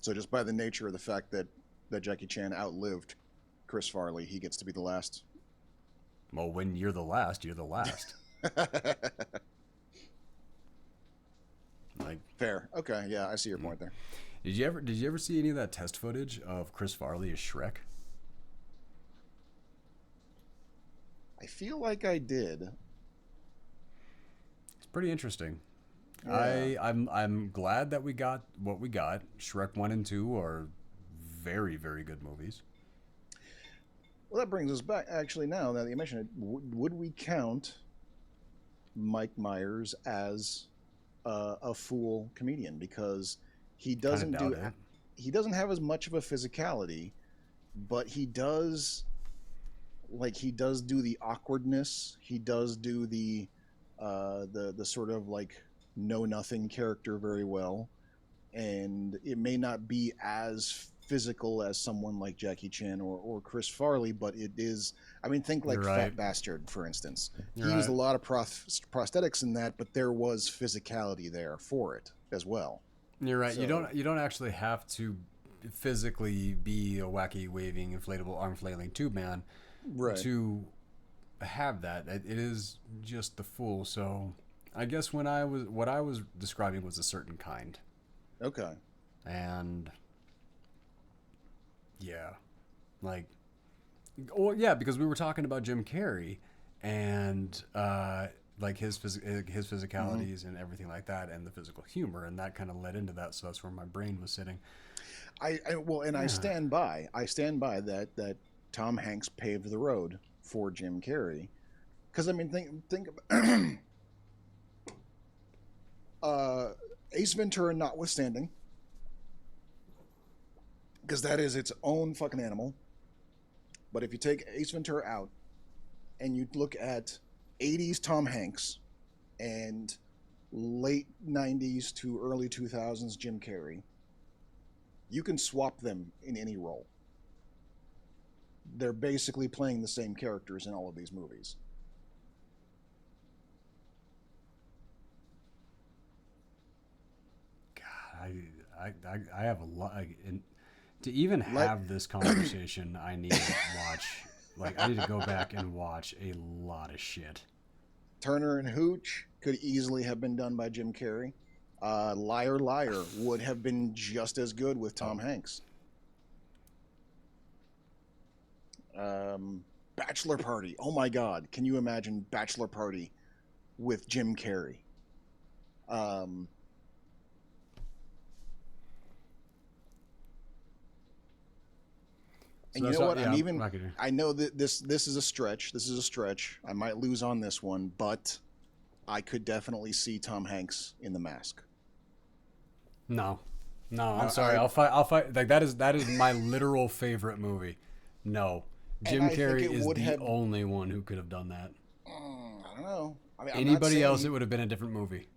So just by the nature of the fact that Jackie Chan outlived Chris Farley, he gets to be the last. Well, when you're the last, you're the last. Like, Fair. Okay. Yeah, I see your point there. did you ever see any of that test footage of Chris Farley as Shrek? I feel like I did. It's pretty interesting. Yeah. I'm glad that we got what we got. Shrek 1 and 2 are very, very good movies. Well, that brings us back. Actually, now that you mention it, would we count Mike Myers as a fool comedian? Because he Kind of doesn't doubt do it. he doesn't have as much of a physicality, but he does do the awkwardness. He does do the sort of like know nothing character very well, and it may not be as physical as someone like Jackie Chan or Chris Farley, but it is. I mean, think You're like right. Fat Bastard, for instance. You're He used right. a lot of prosthetics in that, but there was physicality there for it as well. You're right. You So, don't actually have to physically be a wacky waving inflatable arm flailing tube man right. to have that. It is just the fool. So I guess when I was what I was describing was a certain kind. Okay. And yeah, like, well, yeah, because we were talking about Jim Carrey and like his Hmm. physicalities and everything like that, and the physical humor, and that kind of led into that. So that's where my brain was sitting. Well, and I Yeah, stand by. I stand by that Tom Hanks paved the road for Jim Carrey. Because I mean, think uh, Ace Ventura notwithstanding, because that is its own fucking animal. But if you take Ace Ventura out and you look at 80s Tom Hanks and late 90s to early 2000s Jim Carrey, you can swap them in any role. They're basically playing the same characters in all of these movies. God, I have a lot. To even Let have this conversation, I need to watch. Like, I need to go back and watch a lot of shit. Turner and Hooch could easily have been done by Jim Carrey. Liar Liar would have been just as good with Oh, Tom Hanks. Bachelor Party. Oh my God. Can you imagine Bachelor Party with Jim Carrey? Um, so and you that's know all. what? Yeah, I'm not gonna. I know that this is a stretch. This is a stretch. I might lose on this one, but I could definitely see Tom Hanks in The Mask. No, no. I, I'm sorry. I I'll fight. I'll fight. Like that is my literal favorite movie. No, and Jim I think Carrey it is would the have. only one who could have done that. I don't know. I mean, I'm not Anybody saying else, he. it would have been a different movie.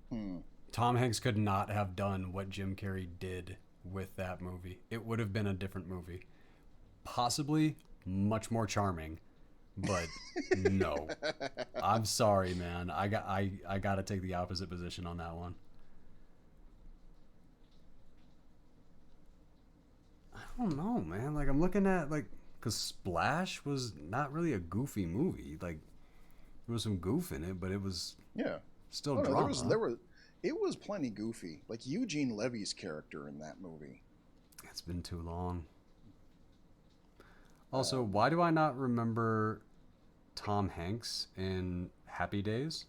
Hmm. Tom Hanks could not have done what Jim Carrey did with that movie. It would have been a different movie. Possibly much more charming, but no. I'm sorry, man. I got to take the opposite position on that one. don't know, man. Like I'm looking at like, cause Splash was not really a goofy movie. Like there was some goof in it, but it was Yeah. still Oh no, drama. it was plenty goofy. Like Eugene Levy's character in that movie. It's been too long. Also, Um, why do I not remember Tom Hanks in Happy Days?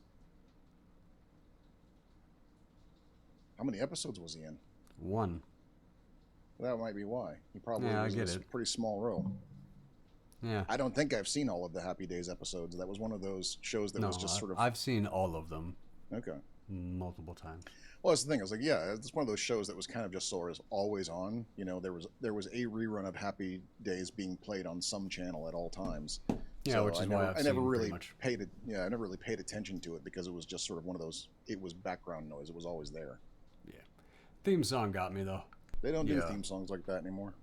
how many episodes was he in? One. That might be why. He probably Yeah, I was in get a it. pretty small role. Yeah. I don't think I've seen all of the Happy Days episodes. That was one of those shows that was No, just sort of I've seen all of them okay. multiple times. Well, that's the thing. I was like, yeah, it's one of those shows that was kind of just sort of always on. You know, there was a rerun of Happy Days being played on some channel at all times. Yeah, So which is why I've I never seen pretty really much. I never really paid attention to it because it was just sort of one of those. It was background noise. It was always there. Yeah. Theme song got me though. They don't do Yeah. theme songs like that anymore.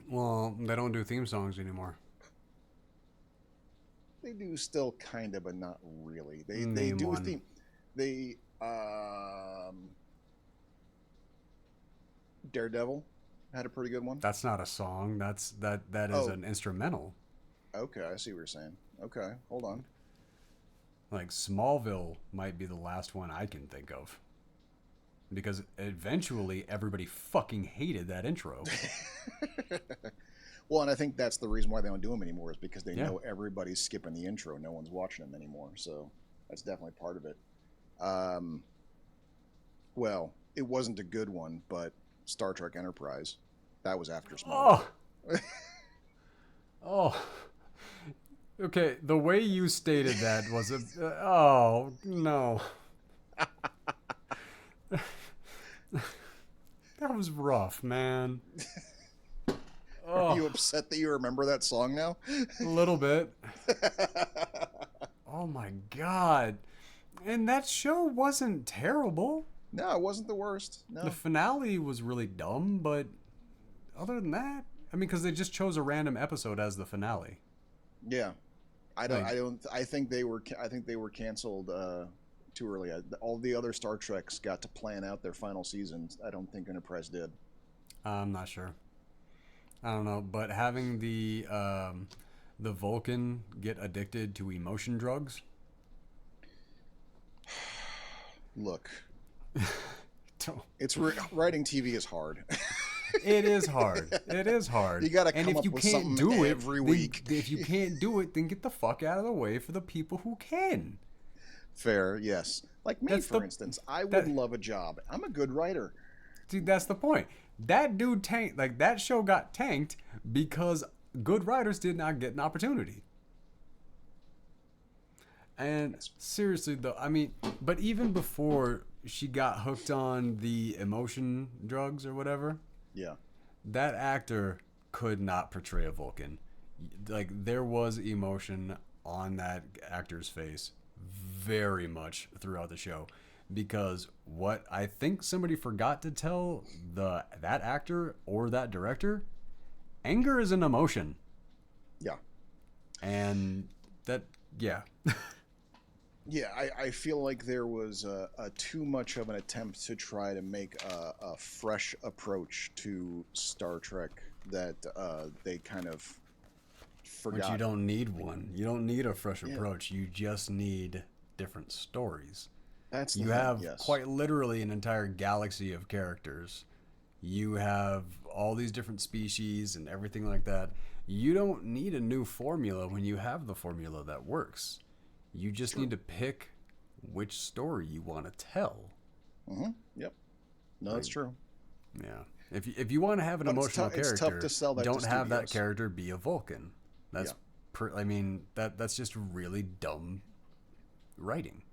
Well, they don't do theme songs anymore. They do still kind of, but not really. They Name do one. theme. They Daredevil had a pretty good one. That's not a song. That is Oh. an instrumental. Okay, I see what you're saying. Okay, hold on. Like Smallville might be the last one I can think of. Because eventually everybody fucking hated that intro. Well, and I think that's the reason why they don't do them anymore is because they Yeah. know everybody's skipping the intro. No one's watching them anymore. So that's definitely part of it. Um, well, it wasn't a good one, but Star Trek Enterprise, that was after Smallville. Oh. Oh. Okay, the way you stated that was a oh, no. That was rough, man. Are you Oh, upset that you remember that song now? a little bit. Oh my god. And that show wasn't terrible. No, it wasn't the worst. The No. finale was really dumb, but other than that, I mean, because they just chose a random episode as the finale. Yeah. I don't. Like, I don't. I think they were. I think they were canceled too early. All the other Star Treks got to plan out their final seasons. I don't think Enterprise did. I'm not sure. I don't know, but having the Vulcan get addicted to emotion drugs. Look, Don't- writing TV is hard. It is hard. It is hard. You gotta and come if up you with can't something do it every then- week. if you can't do it, then get the fuck out of the way for the people who can. Fair, yes. Like me, That's for the- instance, I would that- love a job. I'm a good writer. See, that's the point. That dude tanked. Like that show got tanked because good writers did not get an opportunity. And seriously, though, I mean, but even before she got hooked on the emotion drugs or whatever, Yeah. that actor could not portray a Vulcan. Like there was emotion on that actor's face very much throughout the show, because what I think somebody forgot to tell that actor or that director, anger is an emotion, Yeah. and that yeah. Yeah, I feel like there was a too much of an attempt to try to make a fresh approach to Star Trek that they kind of forgot. But you don't need one. You don't need a fresh Yeah. approach. You just need different stories. That's the You thing, have yes. quite literally an entire galaxy of characters. You have all these different species and everything like that. You don't need a new formula when you have the formula that works. You just True. need to pick which story you want to tell. Mm-hmm. Yep. No, that's true. Yeah. If you want to have an But emotional it's tough character, to sell that to don't have that studios. character be a Vulcan. That's Yeah. I mean that's just really dumb writing.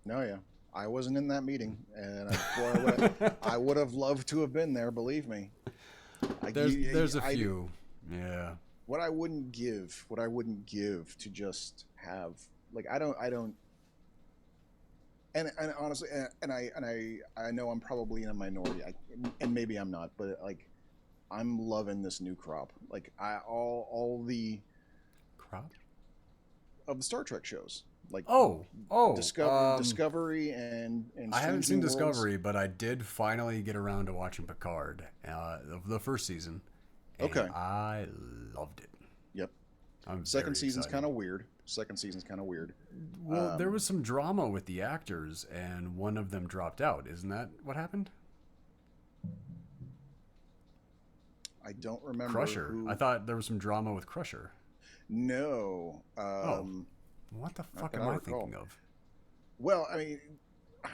No, yeah. I wasn't in that meeting, and I would have loved to have been there. Believe me. There's a few. Yeah. What I wouldn't give to just have like I don't and honestly and I know I'm probably in a minority and maybe I'm not, but like I'm loving this new crop. Like all the Crop? of the Star Trek shows. like Oh. Discovery and I haven't Strange seen New Worlds? Discovery, but I did finally get around to watching Picard, of the first season, and Okay. I loved it. Yep. I'm Second very season's excited. kind of weird. Second season's kind of weird. Well, there was some drama with the actors, and one of them dropped out. Isn't that what happened? I don't remember Crusher. I who. thought there was some drama with Crusher. No, Oh, what the not fuck that I am I recall. thinking of? Well, I mean, I-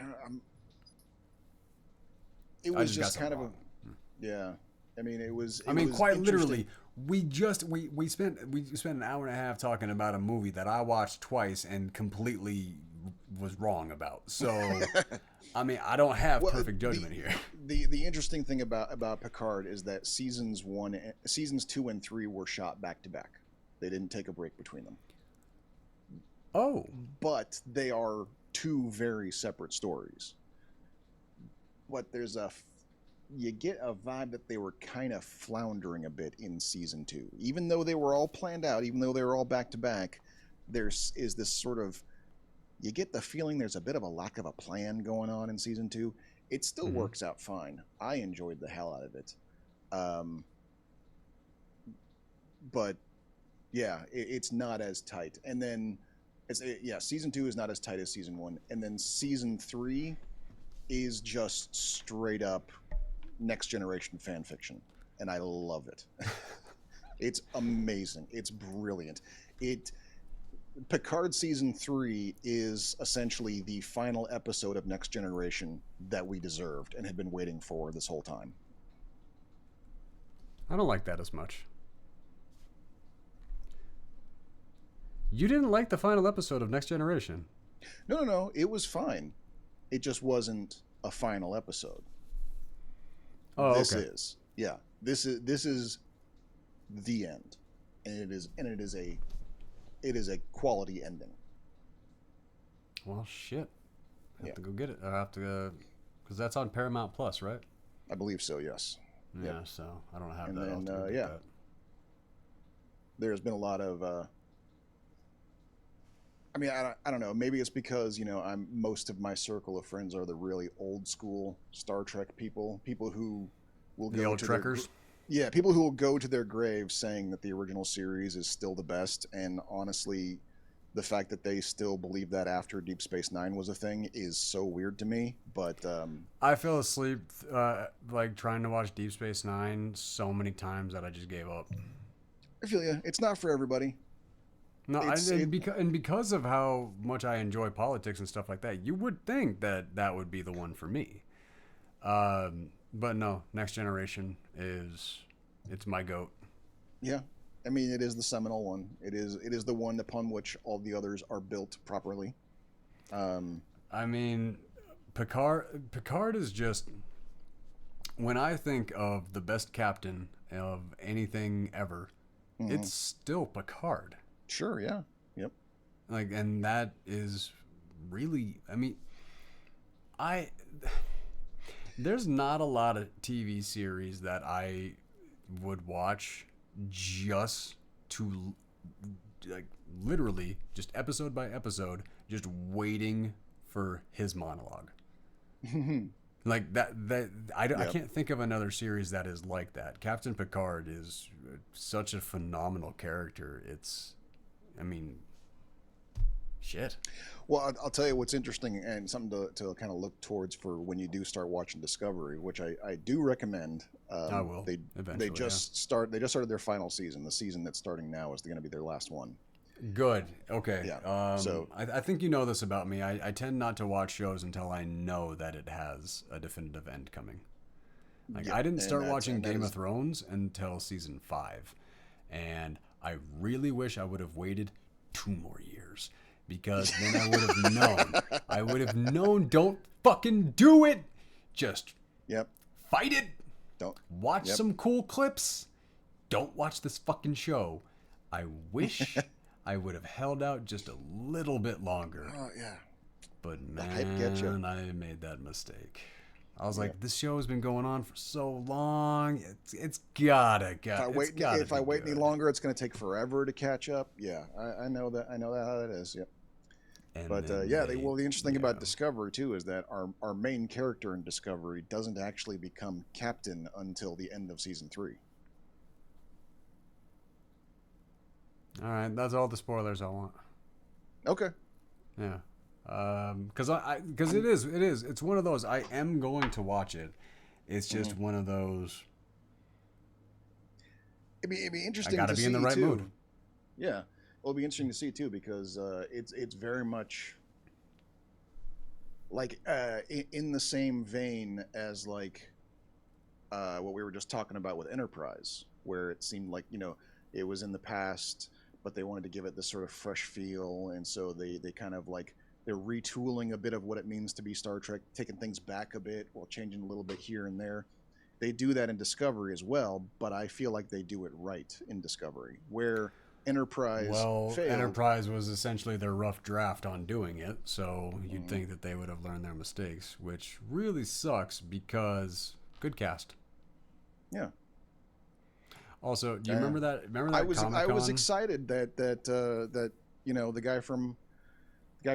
it I was just got just something kind of a wrong. yeah. I mean, it was I it mean, was quite interesting. literally, we spent an hour and a half talking about a movie that I watched twice and completely was wrong about. So, I mean, I don't have Well, perfect judgment here. the interesting thing about Picard is that seasons 2 and 3 were shot back to back. They didn't take a break between them, Oh, but they are two very separate stories. But you get a vibe that they were kind of floundering a bit in season 2, even though they were all planned out, even though they were all back to back. Is this sort of you get the feeling there's a bit of a lack of a plan going on in season 2. It still hmm. works out fine. I enjoyed the hell out of it. Um, but yeah, it's not as tight. And then season 2 is not as tight as season 1. And then season 3 is just straight up next generation fan fiction. And I love it. It's amazing. It's brilliant. It Picard season 3 is essentially the final episode of Next Generation that we deserved and had been waiting for this whole time. I don't like that as much. You didn't like the final episode of Next Generation. No, no, no. It was fine. It just wasn't a final episode. Oh, This okay. is, yeah. This is the end, and it is a quality ending. Well, shit. I have Yeah, to go get it. I have to, because that's on Paramount Plus, right? I believe so. Yes. Yep. Yeah. So I don't have And that. I'll have then to go get yeah, that. there's been a lot of. I mean, I don't know. Maybe it's because I'm most of my circle of friends are the really old school Star Trek people who will The go old to Trekkers. yeah, people who will go to their graves saying that the original series is still the best. And honestly, the fact that they still believe that after Deep Space Nine was a thing is so weird to me. But I fell asleep like trying to watch Deep Space Nine so many times that I just gave up. I feel you. It's not for everybody. No, It's it. and because of how much I enjoy politics and stuff like that, you would think that that would be the one for me. But no, Next Generation it's my goat. Yeah. I mean, it is the seminal one. It is the one upon which all the others are built properly. Um, I mean, Picard is just when I think of the best captain of anything ever, mhm. it's still Picard. Sure. Yeah. Yep. Like, and that is really, I mean, I there's not a lot of TV series that I would watch just to like literally just episode by episode just waiting for his monologue. Like that I Yep. can't think of another series that is like that. Captain Picard is such a phenomenal character. It's I mean, shit. Well, I'll tell you what's interesting and something to kind of look towards for when you do start watching Discovery, which I do recommend. I will They eventually, yeah. just started their final season. The season that's starting now is going to be their last one. Good. Okay. Yeah. So I think you know this about me. I tend not to watch shows until I know that it has a definitive end coming. Like yeah, I didn't and start watching that Game of is Thrones until season 5, and I really wish I would have waited 2 more years because then I would have known. I would have known. Don't fucking do it. Just yep. fight it. Don't Watch yep. some cool clips. Don't watch this fucking show. I wish I would have held out just a little bit longer. Oh yeah. But The hype gets you. man, I made that mistake. I was Yeah. like, this show has been going on for so long. It's gotta If I be wait any good. longer, it's going to take forever to catch up. Yeah, I know that. I know that how that is. Yep. And But then yeah, they, the interesting thing yeah. about Discovery too is that our main character in Discovery doesn't actually become captain until the end of season 3. All right, that's all the spoilers I want. Okay. Yeah. Because I'm, it's one of those. I am going to watch it. It's mhm. just one of those. It'd be I interesting got to to be in the see right mood. too. Yeah, it'll be interesting to see too because it's very much like in the same vein as like what we were just talking about with Enterprise, where it seemed like it was in the past, but they wanted to give it this sort of fresh feel, and so they kind of like they're retooling a bit of what it means to be Star Trek, taking things back a bit while changing a little bit here and there. They do that in Discovery as well, but I feel like they do it right in Discovery, where Enterprise Well, failed. Enterprise was essentially their rough draft on doing it, so you'd Mhm. think that they would have learned their mistakes, which really sucks because good cast. Yeah, Also, do you uh, remember that? Remember that Comic I was Con? excited that the guy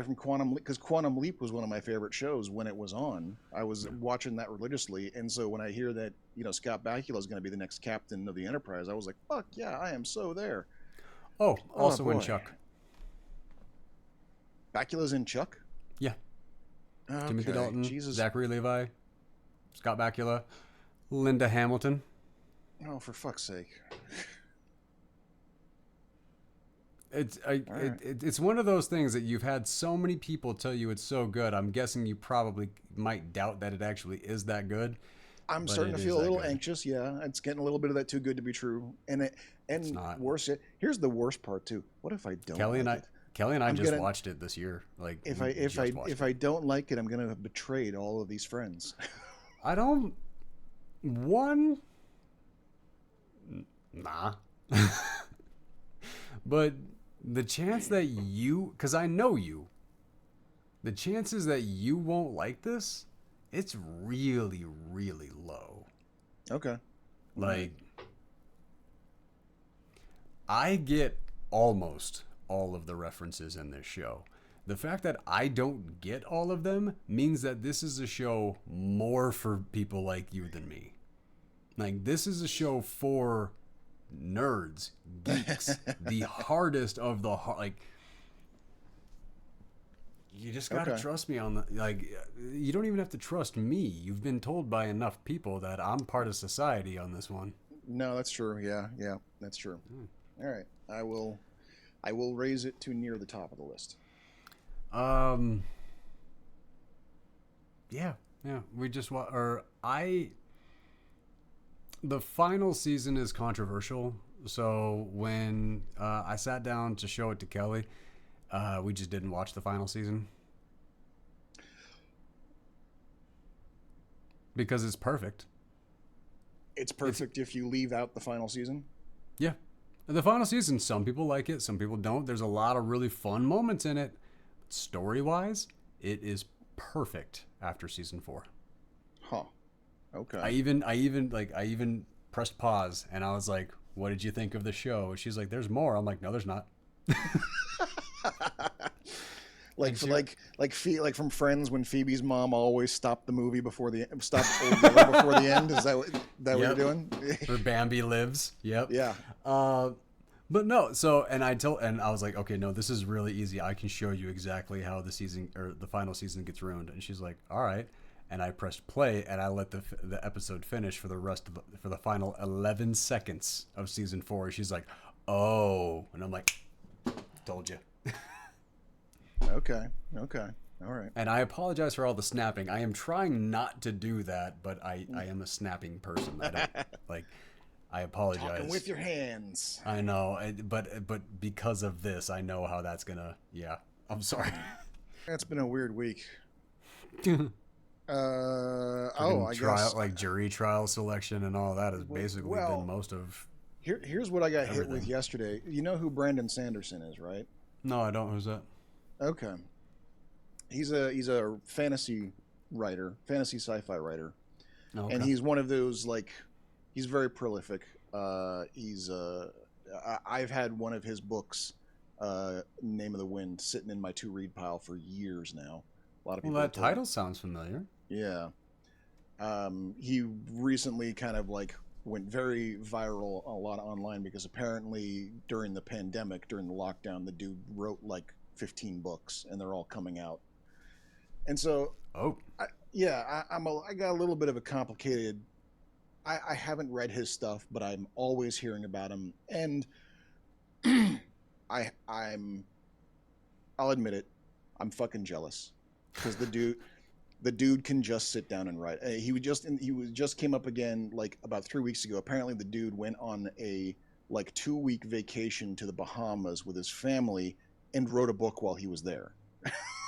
from Quantum Leap, because Quantum Leap was one of my favorite shows when it was on. I was Yeah. watching that religiously, and so when I hear that Scott Bakula is going to be the next captain of the Enterprise, I was like, "Fuck yeah, I am so there!" Oh, Oh also in boy, Chuck. Bakula's in Chuck. Yeah, Timothy Okay, Dalton, Jesus. Zachary Levi, Scott Bakula, Linda Hamilton. Oh, for fuck's sake! All right, It's one of those things that you've had so many people tell you it's so good. I'm guessing you probably might doubt that it actually is that good, I'm but starting it to is feel a that little good. anxious. Yeah, it's getting a little bit of that too good to be true, It's and not. worse yet, here's the worst part too. What if I don't Kelly and like I it? Kelly and I I'm just gonna watched it this year. Like we just watched if it. I don't like it, I'm gonna have betrayed all of these friends. I don't one nah. But the chance that you cuz I know you, the chances that you won't like this, it's really really low. Okay, all right. Like I get almost all of the references in this show. The fact that I don't get all of them means that this is a show more for people like you than me. Like, this is a show for nerds, geeks, the hardest of the hard. Like, you just gotta Okay. trust me on the. Like, you don't even have to trust me. You've been told by enough people that I'm part of society on this one. No, that's true. Yeah, yeah, that's true. All right, I will raise it to near the top of the list. Um, yeah, yeah. We just or I the final season is controversial. So when I sat down to show it to Kelly, we just didn't watch the final season because it's perfect. It's It's perfect if you leave out the final season. yeah, the final season. Some people like it, some people don't. There's a lot of really fun moments in it. Story wise, it is perfect after season 4. Huh. Okay. I even pressed pause and I was like, "What did you think of the show?" And she's like, "There's more." I'm like, "No, there's not." like And for she, like from Friends when Phoebe's mom always stopped the movie before the stopped Old Yeller before the end. Is that what you're yep, doing? where Bambi lives. Yep. Yeah. Uh, but no, so and I was like, okay, no, this is really easy. I can show you exactly how the season or the final season gets ruined. And she's like, all right. And I pressed play and I let the episode finish for the rest of for the final 11 seconds of season 4. She's like, oh, and I'm like, told you. Okay. Okay. All right. And I apologize for all the snapping. I am trying not to do that, but I am a snapping person. I don't like. I Talking apologize. with your hands. I know, but because of this, I know how that's gonna. Yeah, I'm sorry. It's been a weird week. Fucking I trial, guess. like jury trial selection and all that has basically been Well, most of here's what I got hit with everything. yesterday. You know who Brandon Sanderson is, right? No, I don't. Who's that? Okay. He's a fantasy writer, fantasy sci-fi writer, Oh, and okay. he's one of those like he's very prolific. I've had one of his books Name of the Wind, sitting in my to read pile for years now. A lot of Well, people that have told. title sounds familiar. Yeah. He recently kind of like went very viral a lot online because apparently during the pandemic, during the lockdown, the dude wrote like 15 books and they're all coming out. And so, Oh, I got a little bit of a complicated. I haven't read his stuff, but I'm always hearing about him, and I'm I'll admit it, I'm fucking jealous because the dude can just sit down and write. He just came up again like about 3 weeks ago. Apparently, the dude went on a like 2 week vacation to the Bahamas with his family and wrote a book while he was there.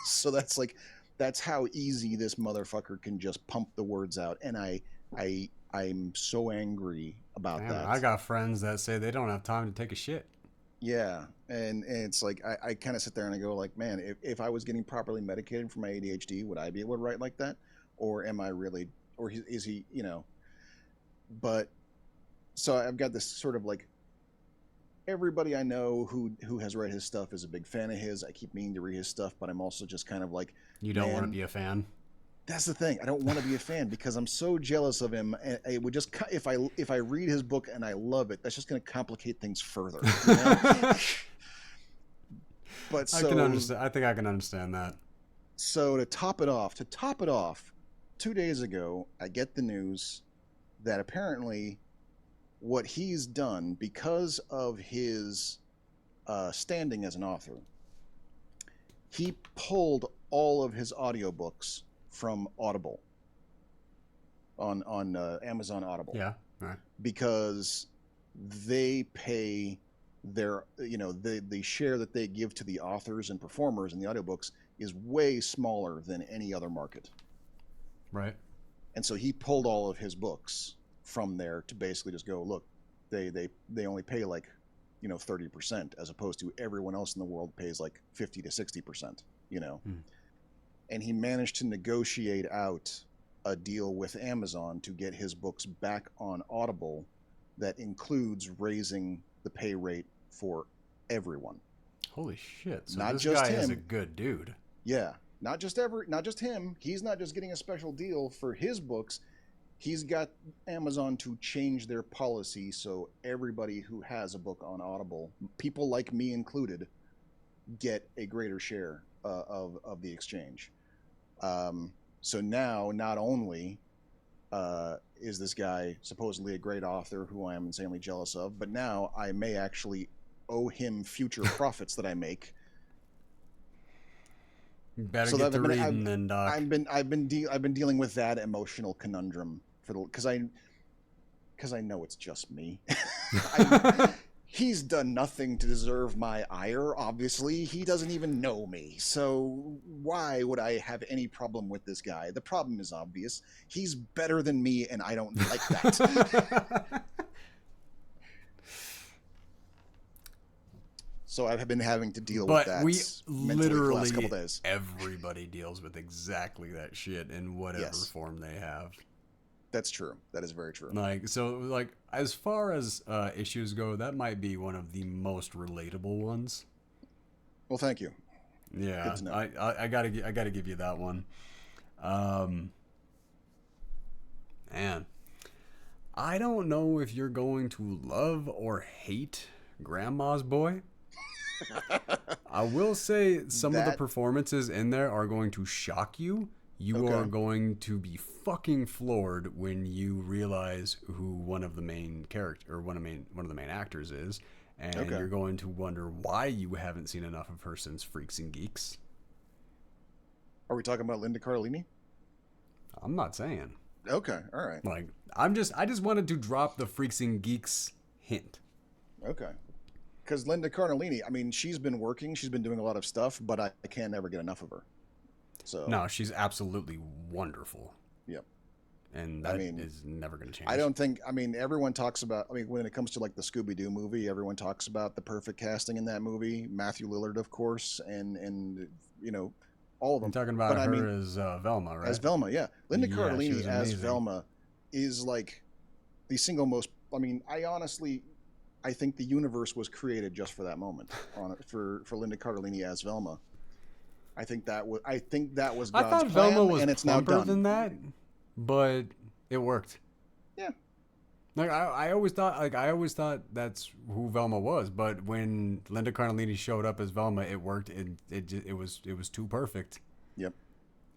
So that's how easy this motherfucker can just pump the words out, and I'm so angry about damn it. that. I got friends that say they don't have time to take a shit. Yeah, and it's like I kind of sit there and I go like, man, if I was getting properly medicated for my ADHD, would I be able to write like that, or am I really, or is he, But so I've got this sort of like everybody I know who has read his stuff is a big fan of his. I keep meaning to read his stuff, but I'm also just kind of like, You don't want to man, be a fan. that's the thing. I don't want to be a fan because I'm so jealous of him. And it would just if I read his book and I love it, that's just going to complicate things further. You know? But I can understand. I think I can understand that. so to top it off, 2 days ago, I get the news that apparently what he's done because of his standing as an author, he pulled all of his audiobooks from Audible on Amazon Audible. Yeah. All right. Because they pay the share that they give to the authors and performers in the audiobooks is way smaller than any other market. Right. And so he pulled all of his books from there to basically just go, look, they only pay like 30% as opposed to everyone else in the world pays like 50 to 60%. And he managed to negotiate out a deal with Amazon to get his books back on Audible that includes raising the pay rate for everyone. Holy shit. So Not this just guy is a him. good dude. Yeah, not just him. He's not just getting a special deal for his books. He's got Amazon to change their policy so everybody who has a book on Audible, people like me included, get a greater share of the exchange. So now, not only is this guy supposedly a great author who I am insanely jealous of, but now I may actually owe him future profits that I make. You better So get that to reading then, Doc. I've been dealing with that emotional conundrum because I know it's just me. He's done nothing to deserve my ire, obviously. He doesn't even know me. So why would I have any problem with this guy? The problem is obvious. He's better than me, and I don't like that. So I've been having to deal with that we mentally for the literally, last couple days. everybody deals with exactly that shit in whatever form they have. That's true. That is very true. Like as far as issues go, that might be one of the most relatable ones. Well, thank you. Yeah, Good to know. I gotta give you that one. Man, I don't know if you're going to love or hate Grandma's Boy. I will say some of the performances in there are going to shock you. You are going to be fucking floored when you realize who one of the main one of the main actors is, and you're going to wonder why you haven't seen enough of her since Freaks and Geeks. Are we talking about Linda Cardellini? I'm not saying. Okay, all right. Like I just wanted to drop the Freaks and Geeks hint. Okay. Because Linda Cardellini, I mean, she's been doing a lot of stuff, but I can't never get enough of her. So no, she's absolutely wonderful. Yep. And that is never going to change. I don't think, everyone talks about, when it comes to like the Scooby-Doo movie, everyone talks about the perfect casting in that movie. Matthew Lillard, of course, and all of them. You're talking about her as Velma, right? As Velma, yeah. Linda Cardellini as amazing. Velma is like the single most, I honestly, I think the universe was created just for that moment for Linda Cardellini as Velma. I think that was I God's thought Velma plan, was and it's now plumper done. than that, but it worked. Yeah. Like I always thought that's who Velma was, but when Linda Cardellini showed up as Velma, it worked. It was too perfect. Yep.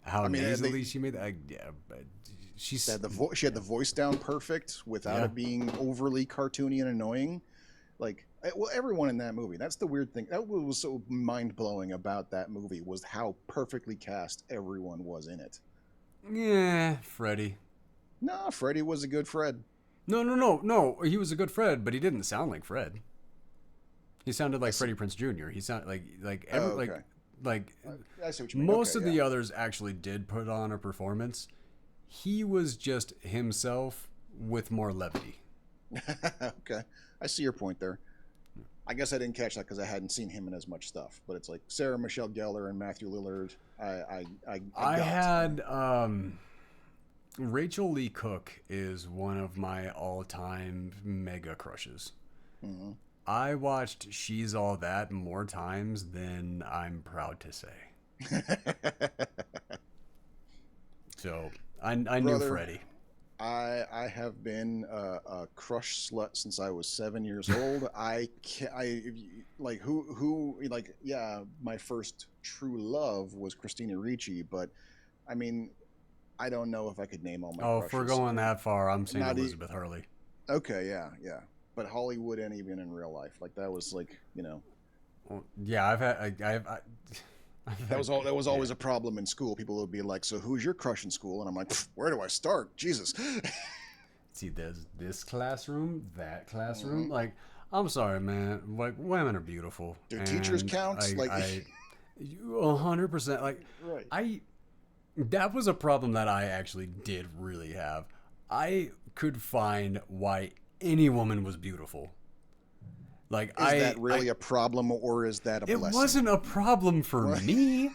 How I mean, nasally she made that. Yeah, but they she's had she had the voice down perfect without yeah. it being overly cartoony and annoying. Like, well, everyone in that movie. That's the weird thing. That was so mind blowing about that movie was how perfectly cast everyone was in it. Yeah, Freddy. No, Freddy was a good Fred. No. He was a good Fred, but he didn't sound like Fred. He sounded I like see. Freddie Prinze Jr. He sounded like Oh, every okay. like I see what you mean. most Okay, of yeah. the others actually did put on a performance. He was just himself with more levity. Okay, I see your point there. I guess I didn't catch that because I hadn't seen him in as much stuff. But it's like Sarah Michelle Gellar and Matthew Lillard. I I got. had Rachel Lee Cook is one of my all-time mega crushes. Mm-hmm. I watched She's All That more times than I'm proud to say. So I knew Brother, Freddie. I have been a crush slut since I was 7 years old. I can I like who like yeah. My first true love was Christina Ricci, but I mean I don't know if I could name all my Oh, if we're crushes. going that far, I'm saying Not Elizabeth Hurley. okay, yeah, yeah. But Hollywood and even in real life, like that was like Well, yeah, I've that had, was all. That was yeah. always a problem in school. People would be like, "So who's your crush in school?" And I'm like, "Where do I start? Jesus." See, there's this classroom, that classroom. Hmm. Like, I'm sorry, man. Like, women are beautiful, Do teachers and count? Like, 100%. Like, right? I that was a problem that I actually did really have. I could find why any woman was beautiful. Like Is that I really a problem, or is that a it blessing? wasn't a problem for me.